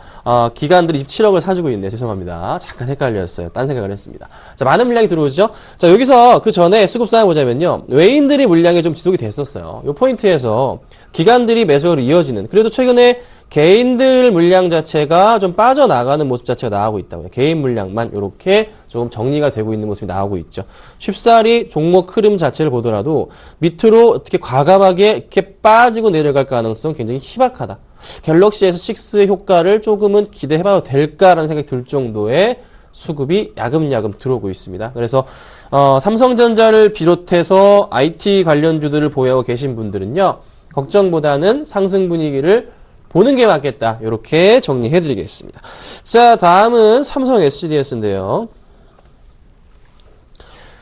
기관들이 27억을 사주고 있네요. 죄송합니다. 잠깐 헷갈렸어요. 딴 생각을 했습니다. 자, 많은 물량이 들어오죠? 자, 여기서 그 전에 수급상을 보자면요, 외인들이 물량이 좀 지속이 됐었어요. 요 포인트에서 기관들이 매수로 이어지는, 그래도 최근에 개인들 물량 자체가 좀 빠져나가는 모습 자체가 나오고 있다고요. 개인 물량만 이렇게 조금 정리가 되고 있는 모습이 나오고 있죠. 쉽사리 종목 흐름 자체를 보더라도 밑으로 어떻게 과감하게 이렇게 빠지고 내려갈 가능성 굉장히 희박하다. 갤럭시 S6 효과를 조금은 기대해봐도 될까라는 생각이 들 정도의 수급이 야금야금 들어오고 있습니다. 그래서 삼성전자를 비롯해서 IT 관련주들을 보유하고 계신 분들은요, 걱정보다는 상승 분위기를 보는 게 맞겠다. 이렇게 정리해드리겠습니다. 자, 다음은 삼성 SGDS인데요.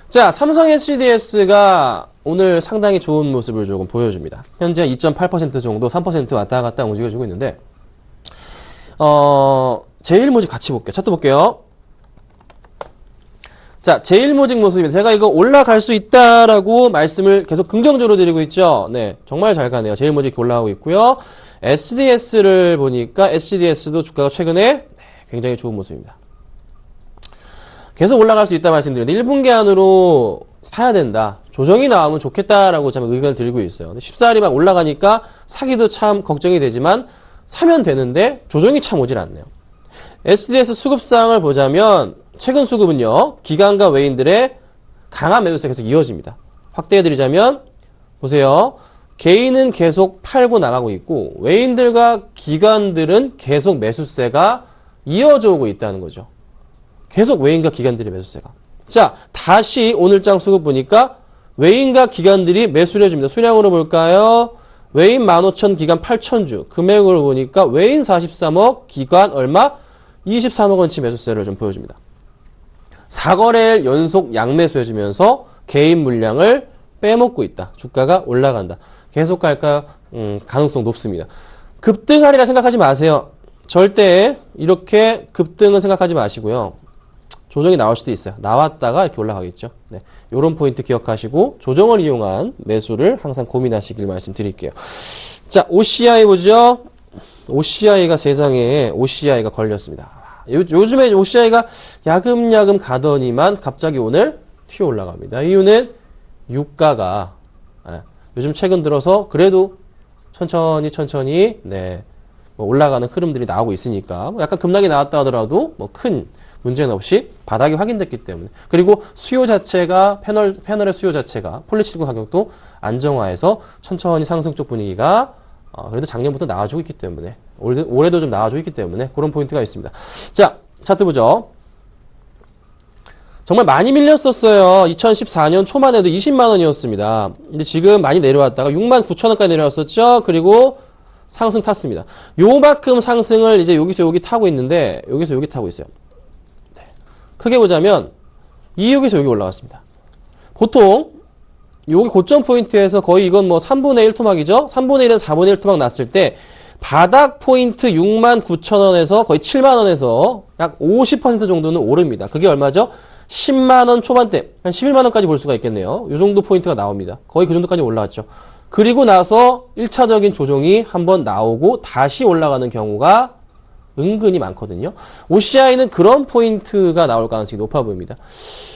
자, 삼성 SGDS가 오늘 상당히 좋은 모습을 조금 보여줍니다. 현재 2.8% 정도, 3% 왔다 갔다 움직여주고 있는데, 제일모직 같이 볼게요. 차트 볼게요. 자, 제일모직 모습입니다. 제가 이거 올라갈 수 있다라고 말씀을 계속 긍정적으로 드리고 있죠. 네, 정말 잘 가네요. 제일모직 이렇게 올라가고 있고요. SDS를 보니까 SDS도 주가가 최근에 굉장히 좋은 모습입니다. 계속 올라갈 수 있다 말씀드렸는데 1분기 안으로 사야 된다. 조정이 나오면 좋겠다라고 저는 의견을 드리고 있어요. 근데 쉽사리 막 올라가니까 사기도 참 걱정이 되지만 사면 되는데 조정이 참 오질 않네요. SDS 수급상을 보자면 최근 수급은요, 기관과 외인들의 강한 매수세가 계속 이어집니다. 확대해드리자면 보세요. 개인은 계속 팔고 나가고 있고 외인들과 기관들은 계속 매수세가 이어져 오고 있다는 거죠. 계속 외인과 기관들의 매수세가. 자, 다시 오늘장 수급 보니까 외인과 기관들이 매수를 해줍니다. 수량으로 볼까요? 외인 15,000, 기간 8,000주. 금액으로 보니까 외인 43억, 기간 얼마? 23억 원치 매수세를 좀 보여줍니다. 4거래일 연속 양매수해주면서 개인 물량을 빼먹고 있다. 주가가 올라간다. 계속 갈까? 가능성 높습니다. 급등하리라 생각하지 마세요. 절대 이렇게 급등은 생각하지 마시고요. 조정이 나올 수도 있어요. 나왔다가 이렇게 올라가겠죠. 네. 요런 포인트 기억하시고 조정을 이용한 매수를 항상 고민하시길 말씀드릴게요. 자, OCI 보죠. OCI가 세상에 OCI가 걸렸습니다. 요즘에 OCI가 야금야금 가더니만 갑자기 오늘 튀어 올라갑니다. 이유는 유가가 요즘 최근 들어서 그래도 천천히 네, 뭐 올라가는 흐름들이 나오고 있으니까 약간 급락이 나왔다 하더라도 뭐 큰 문제는 없이 바닥이 확인됐기 때문에, 그리고 수요 자체가 패널의 수요 자체가 폴리시리콘 가격도 안정화해서 천천히 상승 쪽 분위기가 그래도 작년부터 나와주고 있기 때문에 올해도 좀 나와주고 있기 때문에 그런 포인트가 있습니다. 자, 차트 보죠. 정말 많이 밀렸었어요. 2014년 초만 해도 20만 원이었습니다. 근데 지금 많이 내려왔다가 69,000원까지 내려왔었죠. 그리고 상승 탔습니다. 요만큼 상승을 이제 여기서 여기 타고 있는데 여기서 여기 타고 있어요. 네. 크게 보자면 여기서 여기 올라왔습니다. 보통 여기 고점 포인트에서 거의 이건 뭐 3분의 1 토막이죠. 3분의 1에서 4분의 1 토막 났을 때 바닥 포인트 69,000원에서 거의 7만원에서 약 50% 정도는 오릅니다. 그게 얼마죠? 10만원 초반대, 한 11만원까지 볼 수가 있겠네요. 이 정도 포인트가 나옵니다. 거의 그 정도까지 올라왔죠. 그리고 나서 1차적인 조정이 한번 나오고 다시 올라가는 경우가 은근히 많거든요. OCI는 그런 포인트가 나올 가능성이 높아 보입니다.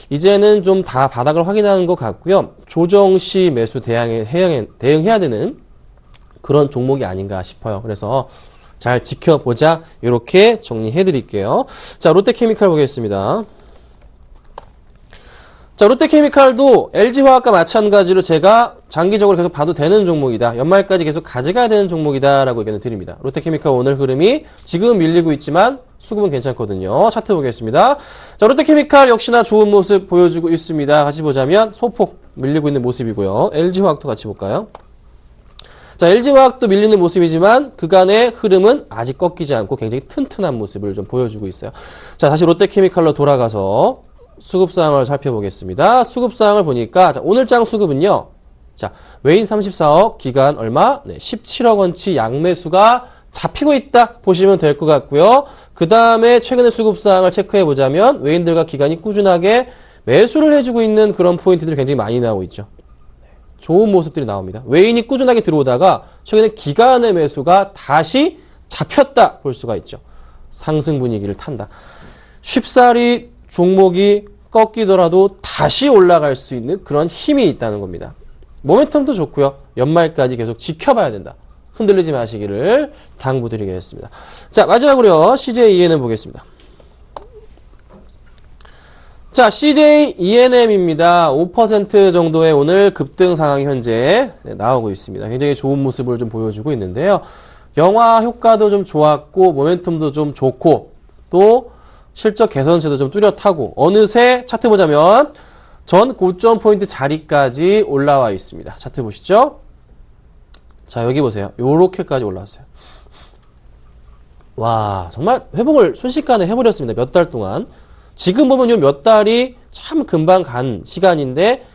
이제는 좀 다 바닥을 확인하는 것 같고요. 조정 시 매수 대응해야 되는 그런 종목이 아닌가 싶어요. 그래서 잘 지켜보자. 이렇게 정리해 드릴게요. 자, 롯데케미칼 보겠습니다. 자, 롯데케미칼도 LG화학과 마찬가지로 제가 장기적으로 계속 봐도 되는 종목이다. 연말까지 계속 가져가야 되는 종목이다라고 의견을 드립니다. 롯데케미칼 오늘 흐름이 지금 밀리고 있지만 수급은 괜찮거든요. 차트 보겠습니다. 자, 롯데케미칼 역시나 좋은 모습 보여주고 있습니다. 같이 보자면 소폭 밀리고 있는 모습이고요. LG화학도 같이 볼까요? 자, LG화학도 밀리는 모습이지만 그간의 흐름은 아직 꺾이지 않고 굉장히 튼튼한 모습을 좀 보여주고 있어요. 자, 다시 롯데케미칼로 돌아가서 수급사항을 살펴보겠습니다. 수급사항을 보니까 자, 오늘장 수급은요. 자, 외인 34억, 기간 얼마? 네, 17억 원치 양매수가 잡히고 있다 보시면 될 것 같고요. 그 다음에 최근의 수급사항을 체크해 보자면 외인들과 기간이 꾸준하게 매수를 해주고 있는 그런 포인트들이 굉장히 많이 나오고 있죠. 좋은 모습들이 나옵니다. 외인이 꾸준하게 들어오다가 최근에 기간의 매수가 다시 잡혔다 볼 수가 있죠. 상승 분위기를 탄다. 쉽사리 종목이 꺾이더라도 다시 올라갈 수 있는 그런 힘이 있다는 겁니다. 모멘텀도 좋고요. 연말까지 계속 지켜봐야 된다. 흔들리지 마시기를 당부드리겠습니다. 자, 마지막으로요. CJ 보겠습니다. 자, CJ ENM입니다. 5% 정도의 오늘 급등 상황이 현재 나오고 있습니다. 굉장히 좋은 모습을 좀 보여주고 있는데요. 영화 효과도 좀 좋았고 모멘텀도 좀 좋고 또 실적 개선세도 좀 뚜렷하고 어느새 차트 보자면 전 고점 포인트 자리까지 올라와 있습니다. 차트 보시죠. 자, 여기 보세요. 요렇게까지 올라왔어요. 와, 정말 회복을 순식간에 해버렸습니다. 몇 달 동안. 지금 보면 요 몇 달이 참 금방 간 시간인데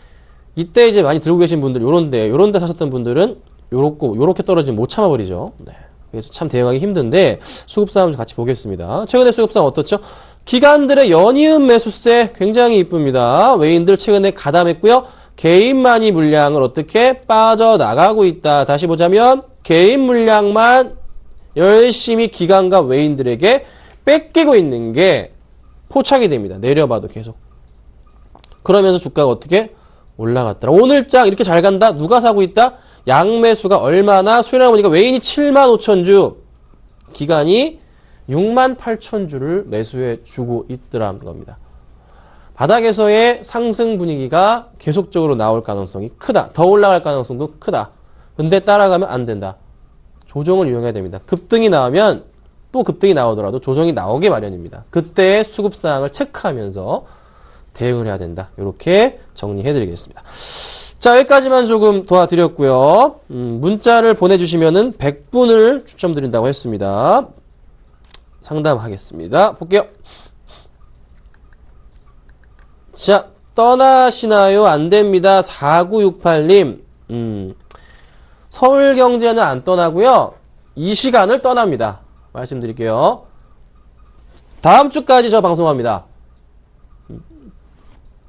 이때 이제 많이 들고 계신 분들 요런데 사셨던 분들은 요렇게 떨어지면 못 참아버리죠. 네. 그래서 참 대응하기 힘든데 수급사항 좀 같이 보겠습니다. 최근에 수급사항 어떻죠? 기관들의 연이은 매수세 굉장히 이쁩니다. 외인들 최근에 가담했고요. 개인만이 물량을 어떻게 빠져나가고 있다. 다시 보자면 개인 물량만 열심히 기관과 외인들에게 뺏기고 있는 게 포착이 됩니다. 내려봐도 계속. 그러면서 주가가 어떻게 올라갔더라. 오늘장 이렇게 잘 간다. 누가 사고 있다? 양매수가 얼마나 수요라고 보니까 외인이 75,000주, 기관이 68,000주를 매수해 주고 있더라는 겁니다. 바닥에서의 상승 분위기가 계속적으로 나올 가능성이 크다. 더 올라갈 가능성도 크다. 근데 따라가면 안 된다. 조정을 이용해야 됩니다. 급등이 나오면 또 급등이 나오더라도 조정이 나오게 마련입니다. 그때의 수급사항을 체크하면서 대응을 해야 된다. 이렇게 정리해 드리겠습니다. 자, 여기까지만 조금 도와드렸고요. 문자를 보내주시면은 100분을 추첨드린다고 했습니다. 상담하겠습니다. 볼게요. 자, 떠나시나요? 안 됩니다. 4968님. 서울경제는 안 떠나고요. 이 시간을 떠납니다. 말씀드릴게요. 다음 주까지 저 방송합니다.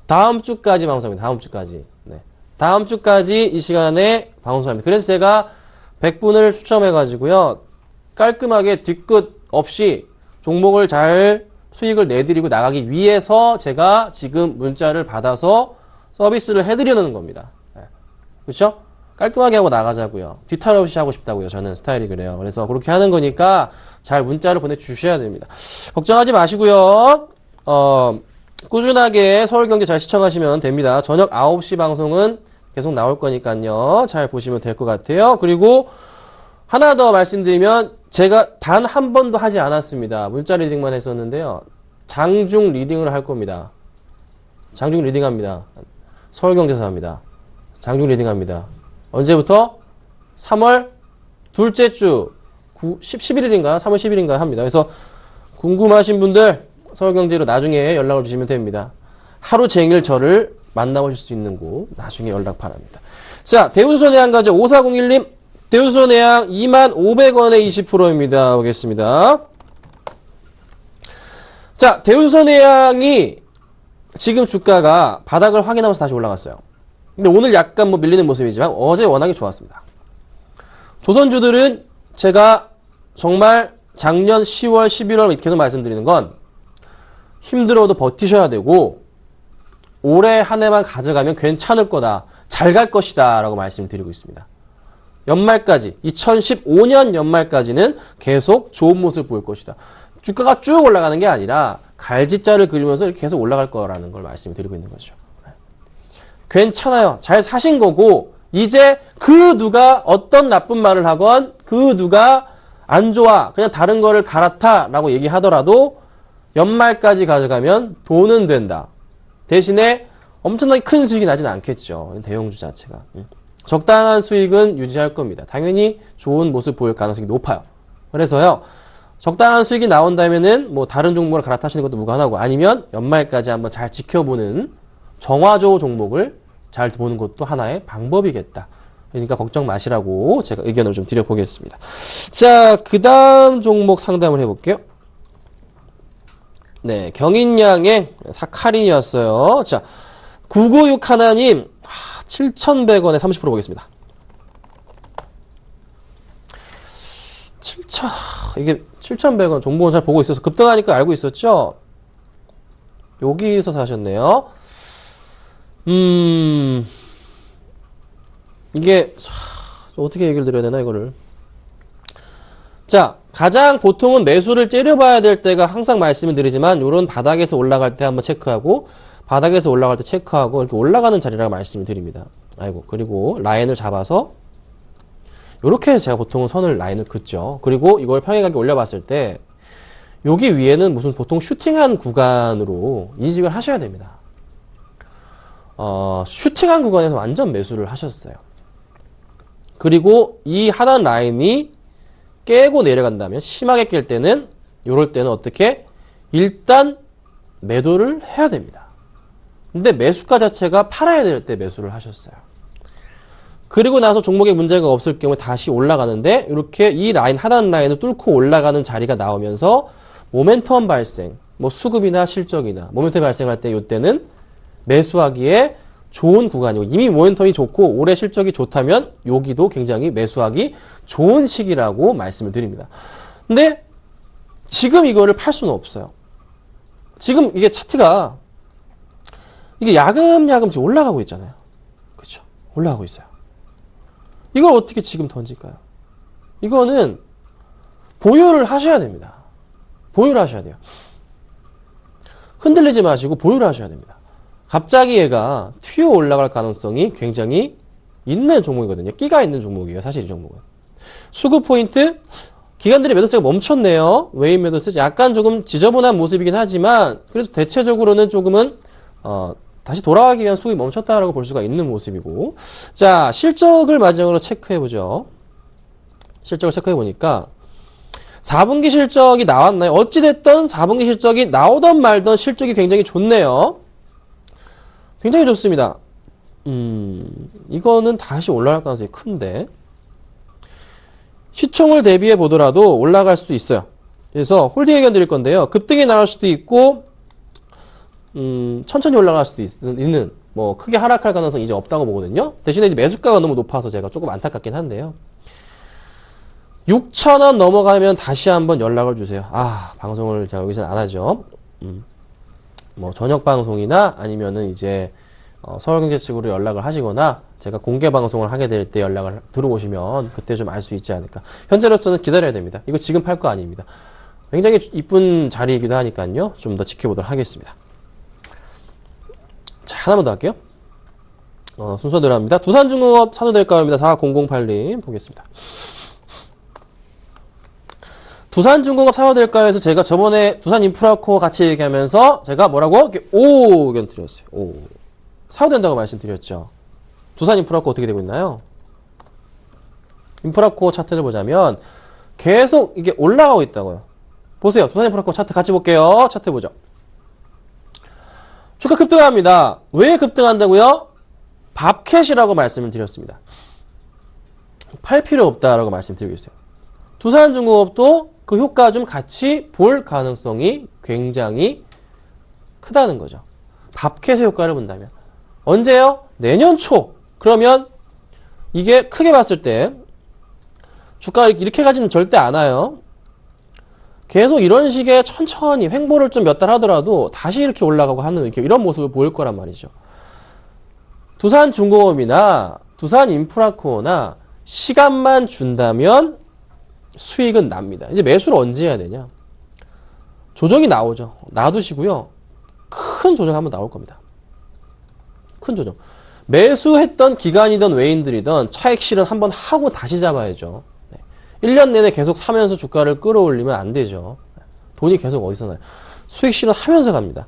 다음 주까지 방송합니다. 다음 주까지. 네. 다음 주까지 이 시간에 방송합니다. 그래서 제가 100분을 추첨해가지고요. 깔끔하게 뒤끝 없이 종목을 잘 수익을 내드리고 나가기 위해서 제가 지금 문자를 받아서 서비스를 해드리는 겁니다. 네. 그렇죠? 깔끔하게 하고 나가자고요. 뒤탈 없이 하고 싶다고요. 저는 스타일이 그래요. 그래서 그렇게 하는 거니까 잘 문자를 보내주셔야 됩니다. 걱정하지 마시고요. 꾸준하게 서울경제 잘 시청하시면 됩니다. 저녁 9시 방송은 계속 나올 거니까요. 잘 보시면 될 것 같아요. 그리고 하나 더 말씀드리면 제가 단 한 번도 하지 않았습니다. 문자 리딩만 했었는데요. 장중 리딩을 할 겁니다. 장중 리딩합니다. 서울경제사 합니다. 장중 리딩합니다. 언제부터? 3월 둘째 주 11일인가? 3월 10일인가 합니다. 그래서 궁금하신 분들 서울경제로 나중에 연락을 주시면 됩니다. 하루 종일 저를 만나보실 수 있는 곳 나중에 연락 바랍니다. 자, 대우손해양가죠. 5401님 대우손해양 25,500원에 20%입니다. 보겠습니다. 자, 대우손해양이 지금 주가가 바닥을 확인하면서 다시 올라갔어요. 근데 오늘 약간 뭐 밀리는 모습이지만 어제 워낙에 좋았습니다. 조선주들은 제가 정말 작년 10월, 11월 계속 말씀드리는 건 힘들어도 버티셔야 되고 올해 한 해만 가져가면 괜찮을 거다. 잘 갈 것이다. 라고 말씀드리고 있습니다. 연말까지 2015년 연말까지는 계속 좋은 모습을 보일 것이다. 주가가 쭉 올라가는 게 아니라 갈지자를 그리면서 이렇게 계속 올라갈 거라는 걸 말씀드리고 있는 거죠. 괜찮아요. 잘 사신 거고 이제 그 누가 어떤 나쁜 말을 하건 그 누가 안 좋아 그냥 다른 거를 갈아타 라고 얘기하더라도 연말까지 가져가면 돈은 된다. 대신에 엄청나게 큰 수익이 나지는 않겠죠. 대형주 자체가. 적당한 수익은 유지할 겁니다. 당연히 좋은 모습 보일 가능성이 높아요. 그래서요. 적당한 수익이 나온다면은 뭐 다른 종목을 갈아타시는 것도 무관하고 아니면 연말까지 한번 잘 지켜보는 정화조 종목을 잘 보는 것도 하나의 방법이겠다. 그러니까 걱정 마시라고 제가 의견을 좀 드려보겠습니다. 자, 그 다음 종목 상담을 해볼게요. 네, 경인양의 사카린이었어요. 자, 996 하나님, 7,100원에 30% 보겠습니다. 이게 7,100원 종목은 잘 보고 있어서 급등하니까 알고 있었죠? 여기서 사셨네요. 이게 어떻게 얘기를 드려야 되나 이거를. 자, 가장 보통은 매수를 째려봐야 될 때가 항상 말씀을 드리지만 요런 바닥에서 올라갈 때 한번 체크하고 바닥에서 올라갈 때 체크하고 이렇게 올라가는 자리라고 말씀을 드립니다. 아이고, 그리고 라인을 잡아서 요렇게 제가 보통은 선을 라인을 긋죠. 그리고 이걸 평행하게 올려봤을 때 여기 위에는 무슨 보통 슈팅한 구간으로 인식을 하셔야 됩니다. 슈팅한 구간에서 완전 매수를 하셨어요. 그리고 이 하단 라인이 깨고 내려간다면 심하게 깰 때는 요럴 때는 어떻게 일단 매도를 해야 됩니다. 근데 매수가 자체가 팔아야 될 때 매수를 하셨어요. 그리고 나서 종목에 문제가 없을 경우에 다시 올라가는데 이렇게 이 라인 하단 라인을 뚫고 올라가는 자리가 나오면서 모멘텀 발생, 뭐 수급이나 실적이나 모멘텀 발생할 때 이때는 매수하기에 좋은 구간이고 이미 모멘텀이 좋고 올해 실적이 좋다면 여기도 굉장히 매수하기 좋은 시기라고 말씀을 드립니다. 근데 지금 이거를 팔 수는 없어요. 지금 이게 차트가 이게 야금야금 지금 올라가고 있잖아요. 그렇죠? 올라가고 있어요. 이걸 어떻게 지금 던질까요? 이거는 보유를 하셔야 됩니다. 보유를 하셔야 돼요. 흔들리지 마시고 보유를 하셔야 됩니다. 갑자기 얘가 튀어 올라갈 가능성이 굉장히 있는 종목이거든요. 끼가 있는 종목이에요. 사실 이 종목은. 수급 포인트, 기관들의 매도세가 멈췄네요. 외인 매도세 약간 조금 지저분한 모습이긴 하지만 그래도 대체적으로는 조금은 다시 돌아가기 위한 수급이 멈췄다라고 볼 수가 있는 모습이고. 자, 실적을 마지막으로 체크해보죠. 실적을 체크해보니까 4분기 실적이 나왔나요? 어찌됐든 4분기 실적이 나오던 말던 실적이 굉장히 좋네요. 굉장히 좋습니다. 이거는 다시 올라갈 가능성이 큰데. 시총을 대비해 보더라도 올라갈 수 있어요. 그래서 홀딩 의견 드릴 건데요. 급등이 나올 수도 있고, 천천히 올라갈 수도 있는, 뭐, 크게 하락할 가능성이 이제 없다고 보거든요. 대신에 이제 매수가가 너무 높아서 제가 조금 안타깝긴 한데요. 6,000원 넘어가면 다시 한번 연락을 주세요. 아, 방송을 제가 여기서는 안 하죠. 뭐, 저녁 방송이나 아니면은 이제, 서울경제 측으로 연락을 하시거나, 제가 공개 방송을 하게 될 때 연락을 들어오시면 그때 좀 알 수 있지 않을까. 현재로서는 기다려야 됩니다. 이거 지금 팔 거 아닙니다. 굉장히 이쁜 자리이기도 하니까요. 좀 더 지켜보도록 하겠습니다. 자, 하나만 더 할게요. 순서대로 합니다. 두산중공업 사도 될까요입니다. 4008님 보겠습니다. 두산중공업 사도 될까요? 해서 제가 저번에 두산인프라코어 같이 얘기하면서 제가 뭐라고? 오 의견 드렸어요. 오. 사도 된다고 말씀드렸죠. 두산인프라코어 어떻게 되고 있나요? 인프라코어 차트를 보자면 계속 이게 올라가고 있다고요. 보세요. 두산인프라코어 차트 같이 볼게요. 차트 보죠. 주가 급등합니다. 왜 급등한다고요? 밥캣이라고 말씀을 드렸습니다. 팔 필요 없다라고 말씀드리고 있어요. 두산중공업도 그 효과 좀 같이 볼 가능성이 굉장히 크다는 거죠. 밥캣의 효과를 본다면. 언제요? 내년 초. 그러면 이게 크게 봤을 때 주가 이렇게 가지는 절대 않아요. 계속 이런 식의 천천히 횡보를 좀 몇 달 하더라도 다시 이렇게 올라가고 하는 이런 모습을 보일 거란 말이죠. 두산중공업이나 두산인프라코어나 시간만 준다면 수익은 납니다. 이제 매수를 언제 해야 되냐? 조정이 나오죠. 놔두시고요. 큰 조정 한번 나올 겁니다. 큰 조정. 매수했던 기관이든 외인들이든 차익 실현 한번 하고 다시 잡아야죠. 1년 내내 계속 사면서 주가를 끌어올리면 안 되죠. 돈이 계속 어디서 나요? 수익 실현 하면서 갑니다.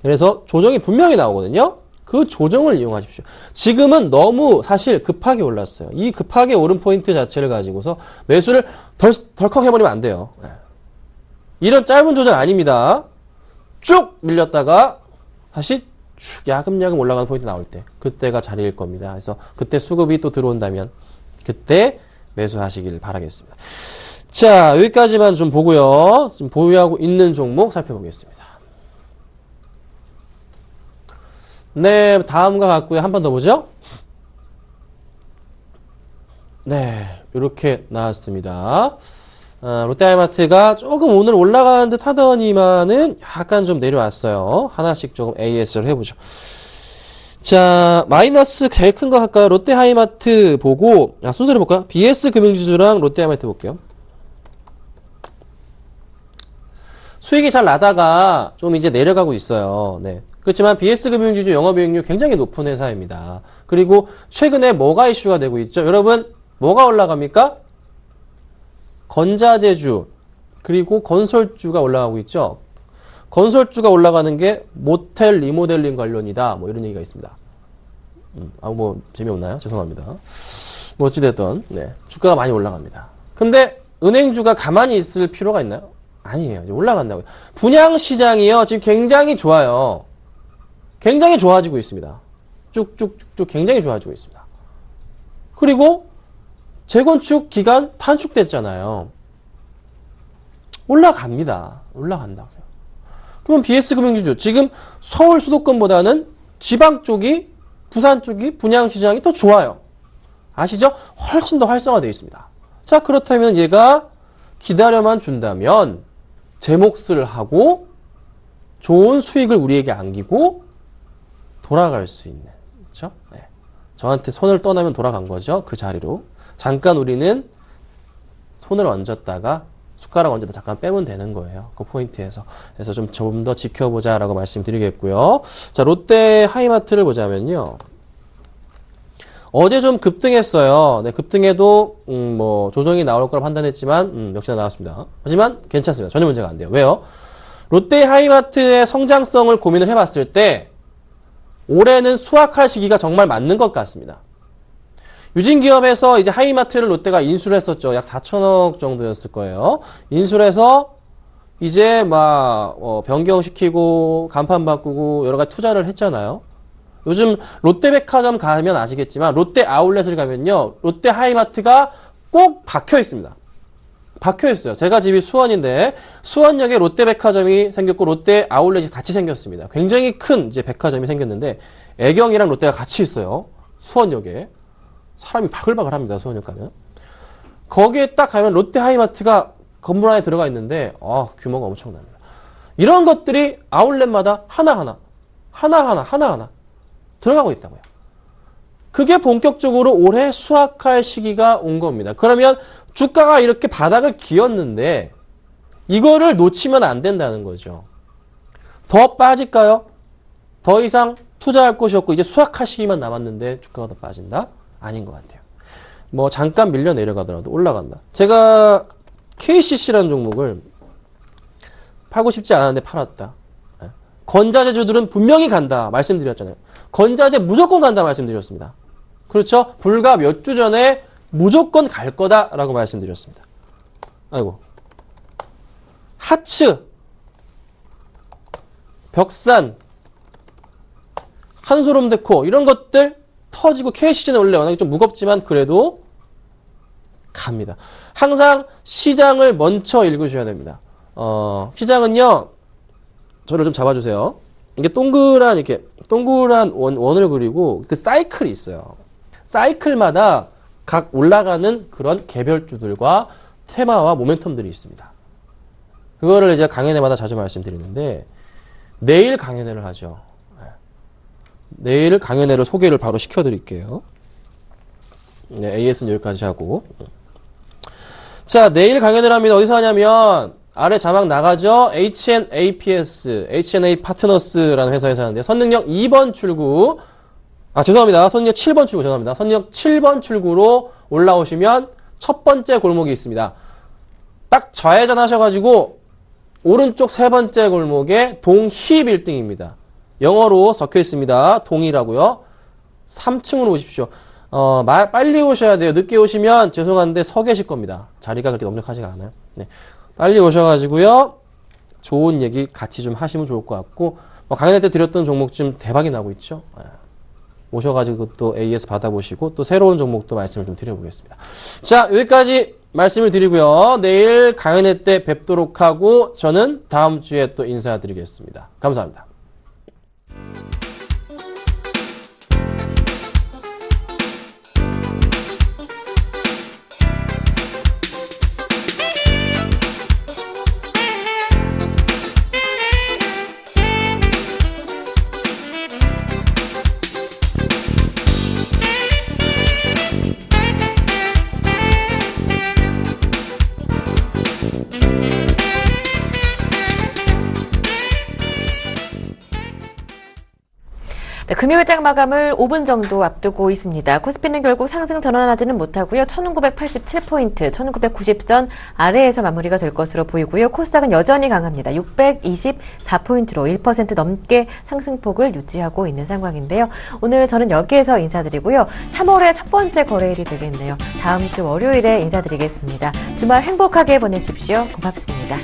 그래서 조정이 분명히 나오거든요. 그 조정을 이용하십시오. 지금은 너무 사실 급하게 올랐어요. 이 급하게 오른 포인트 자체를 가지고서 매수를 덜컥 해버리면 안 돼요. 이런 짧은 조정 아닙니다. 쭉 밀렸다가 다시 쭉 야금야금 올라가는 포인트 나올 때 그때가 자리일 겁니다. 그래서 그때 수급이 또 들어온다면 그때 매수하시길 바라겠습니다. 자, 여기까지만 좀 보고요. 지금 보유하고 있는 종목 살펴보겠습니다. 네, 다음과 같고요. 한 번 더 보죠. 네, 이렇게 나왔습니다. 롯데하이마트가 조금 오늘 올라가는 듯 하더니만은 약간 좀 내려왔어요. 하나씩 조금 AS를 해보죠. 자, 마이너스 제일 큰 거 할까요? 롯데하이마트 보고, 순서대로 볼까요? BS금융지주랑 롯데하이마트 볼게요. 수익이 잘 나다가 좀 이제 내려가고 있어요. 네. 그렇지만 BS금융지주 영업이익률 굉장히 높은 회사입니다. 그리고 최근에 뭐가 이슈가 되고 있죠? 여러분, 뭐가 올라갑니까? 건자재주, 그리고 건설주가 올라가고 있죠? 건설주가 올라가는 게 모텔 리모델링 관련이다. 뭐 이런 얘기가 있습니다. 뭐 재미없나요? 죄송합니다. 뭐 어찌됐든 네, 주가가 많이 올라갑니다. 근데 은행주가 가만히 있을 필요가 있나요? 아니에요. 이제 올라간다고요. 분양시장이요. 지금 굉장히 좋아요. 굉장히 좋아지고 있습니다. 쭉쭉쭉쭉 굉장히 좋아지고 있습니다. 그리고 재건축 기간 단축됐잖아요. 올라갑니다. 올라간다고요. 그러면 BS금융지주 지금 서울 수도권보다는 지방 쪽이 부산 쪽이 분양시장이 더 좋아요. 아시죠? 훨씬 더 활성화되어 있습니다. 자, 그렇다면 얘가 기다려만 준다면 제 몫을 하고 좋은 수익을 우리에게 안기고 돌아갈 수 있는, 그렇죠? 네. 저한테 손을 떠나면 돌아간 거죠. 그 자리로. 잠깐 우리는 손을 얹었다가 숟가락 얹었다 잠깐 빼면 되는 거예요. 그 포인트에서. 그래서 좀 더 지켜보자라고 말씀드리겠고요. 자, 롯데 하이마트를 보자면요. 어제 좀 급등했어요. 네, 급등해도 뭐 조정이 나올 거라 판단했지만 역시나 나왔습니다. 하지만 괜찮습니다. 전혀 문제가 안 돼요. 왜요? 롯데 하이마트의 성장성을 고민을 해봤을 때 올해는 수확할 시기가 정말 맞는 것 같습니다. 유진기업에서 이제 하이마트를 롯데가 인수를 했었죠. 약 4천억 정도였을 거예요. 인수를 해서 이제 변경시키고 간판 바꾸고 여러 가지 투자를 했잖아요. 요즘 롯데백화점 가면 아시겠지만 롯데 아울렛을 가면요. 롯데 하이마트가 꼭 박혀 있습니다. 박혀 있어요. 제가 집이 수원인데 수원역에 롯데백화점이 생겼고 롯데 아울렛이 같이 생겼습니다. 굉장히 큰 이제 백화점이 생겼는데 애경이랑 롯데가 같이 있어요. 수원역에. 사람이 바글바글합니다. 수원역 가면. 거기에 딱 가면 롯데 하이마트가 건물 안에 들어가 있는데 규모가 엄청납니다. 이런 것들이 아울렛마다 하나하나 들어가고 있다고요. 그게 본격적으로 올해 수확할 시기가 온 겁니다. 그러면 주가가 이렇게 바닥을 기었는데 이거를 놓치면 안 된다는 거죠. 더 빠질까요? 더 이상 투자할 곳이 없고 이제 수확할 시기만 남았는데 주가가 더 빠진다? 아닌 것 같아요. 잠깐 밀려 내려가더라도 올라간다. 제가 KCC라는 종목을 팔고 싶지 않았는데 팔았다. 건자재주들은 분명히 간다 말씀드렸잖아요. 건자재 무조건 간다 말씀드렸습니다. 그렇죠? 불과 몇 주 전에 무조건 갈 거다라고 말씀드렸습니다. 아이고. 하츠, 벽산, 한솔홈데코 이런 것들 터지고 KCC는 원래 워낙에 좀 무겁지만 그래도 갑니다. 항상 시장을 먼저 읽으셔야 됩니다. 시장은요, 저를 좀 잡아주세요. 이게 동그란 원을 그리고 그 사이클이 있어요. 사이클마다 각 올라가는 그런 개별주들과 테마와 모멘텀들이 있습니다. 그거를 이제 강연회마다 자주 말씀드리는데, 내일 강연회를 하죠. 내일 강연회를 소개를 바로 시켜드릴게요. 네, AS는 여기까지 하고. 자, 내일 강연회를 합니다. 어디서 하냐면, 아래 자막 나가죠? HNAPS, HNA 파트너스라는 회사에서 하는데, 선능력 2번 출구, 죄송합니다. 선능력 7번 출구, 죄송합니다. 선능력 7번 출구로 올라오시면 첫 번째 골목이 있습니다. 딱 좌회전 하셔가지고, 오른쪽 세 번째 골목에 동희 빌딩입니다. 영어로 적혀 있습니다. 동이라고요. 3층으로 오십시오. 빨리 오셔야 돼요. 늦게 오시면 죄송한데 서 계실 겁니다. 자리가 그렇게 넉넉하지가 않아요. 네. 빨리 오셔가지고요. 좋은 얘기 같이 좀 하시면 좋을 것 같고, 강연회 때 드렸던 종목 좀 대박이 나고 있죠. 오셔가지고 또 AS 받아보시고 또 새로운 종목도 말씀을 좀 드려보겠습니다. 자, 여기까지 말씀을 드리고요. 내일 강연회 때 뵙도록 하고 저는 다음 주에 또 인사드리겠습니다. 감사합니다. 네, 금요일장 마감을 5분 정도 앞두고 있습니다. 코스피는 결국 상승 전환하지는 못하고요. 1987포인트, 1990선 아래에서 마무리가 될 것으로 보이고요. 코스닥은 여전히 강합니다. 624포인트로 1% 넘게 상승폭을 유지하고 있는 상황인데요. 오늘 저는 여기에서 인사드리고요. 3월의 첫 번째 거래일이 되겠네요. 다음 주 월요일에 인사드리겠습니다. 주말 행복하게 보내십시오. 고맙습니다.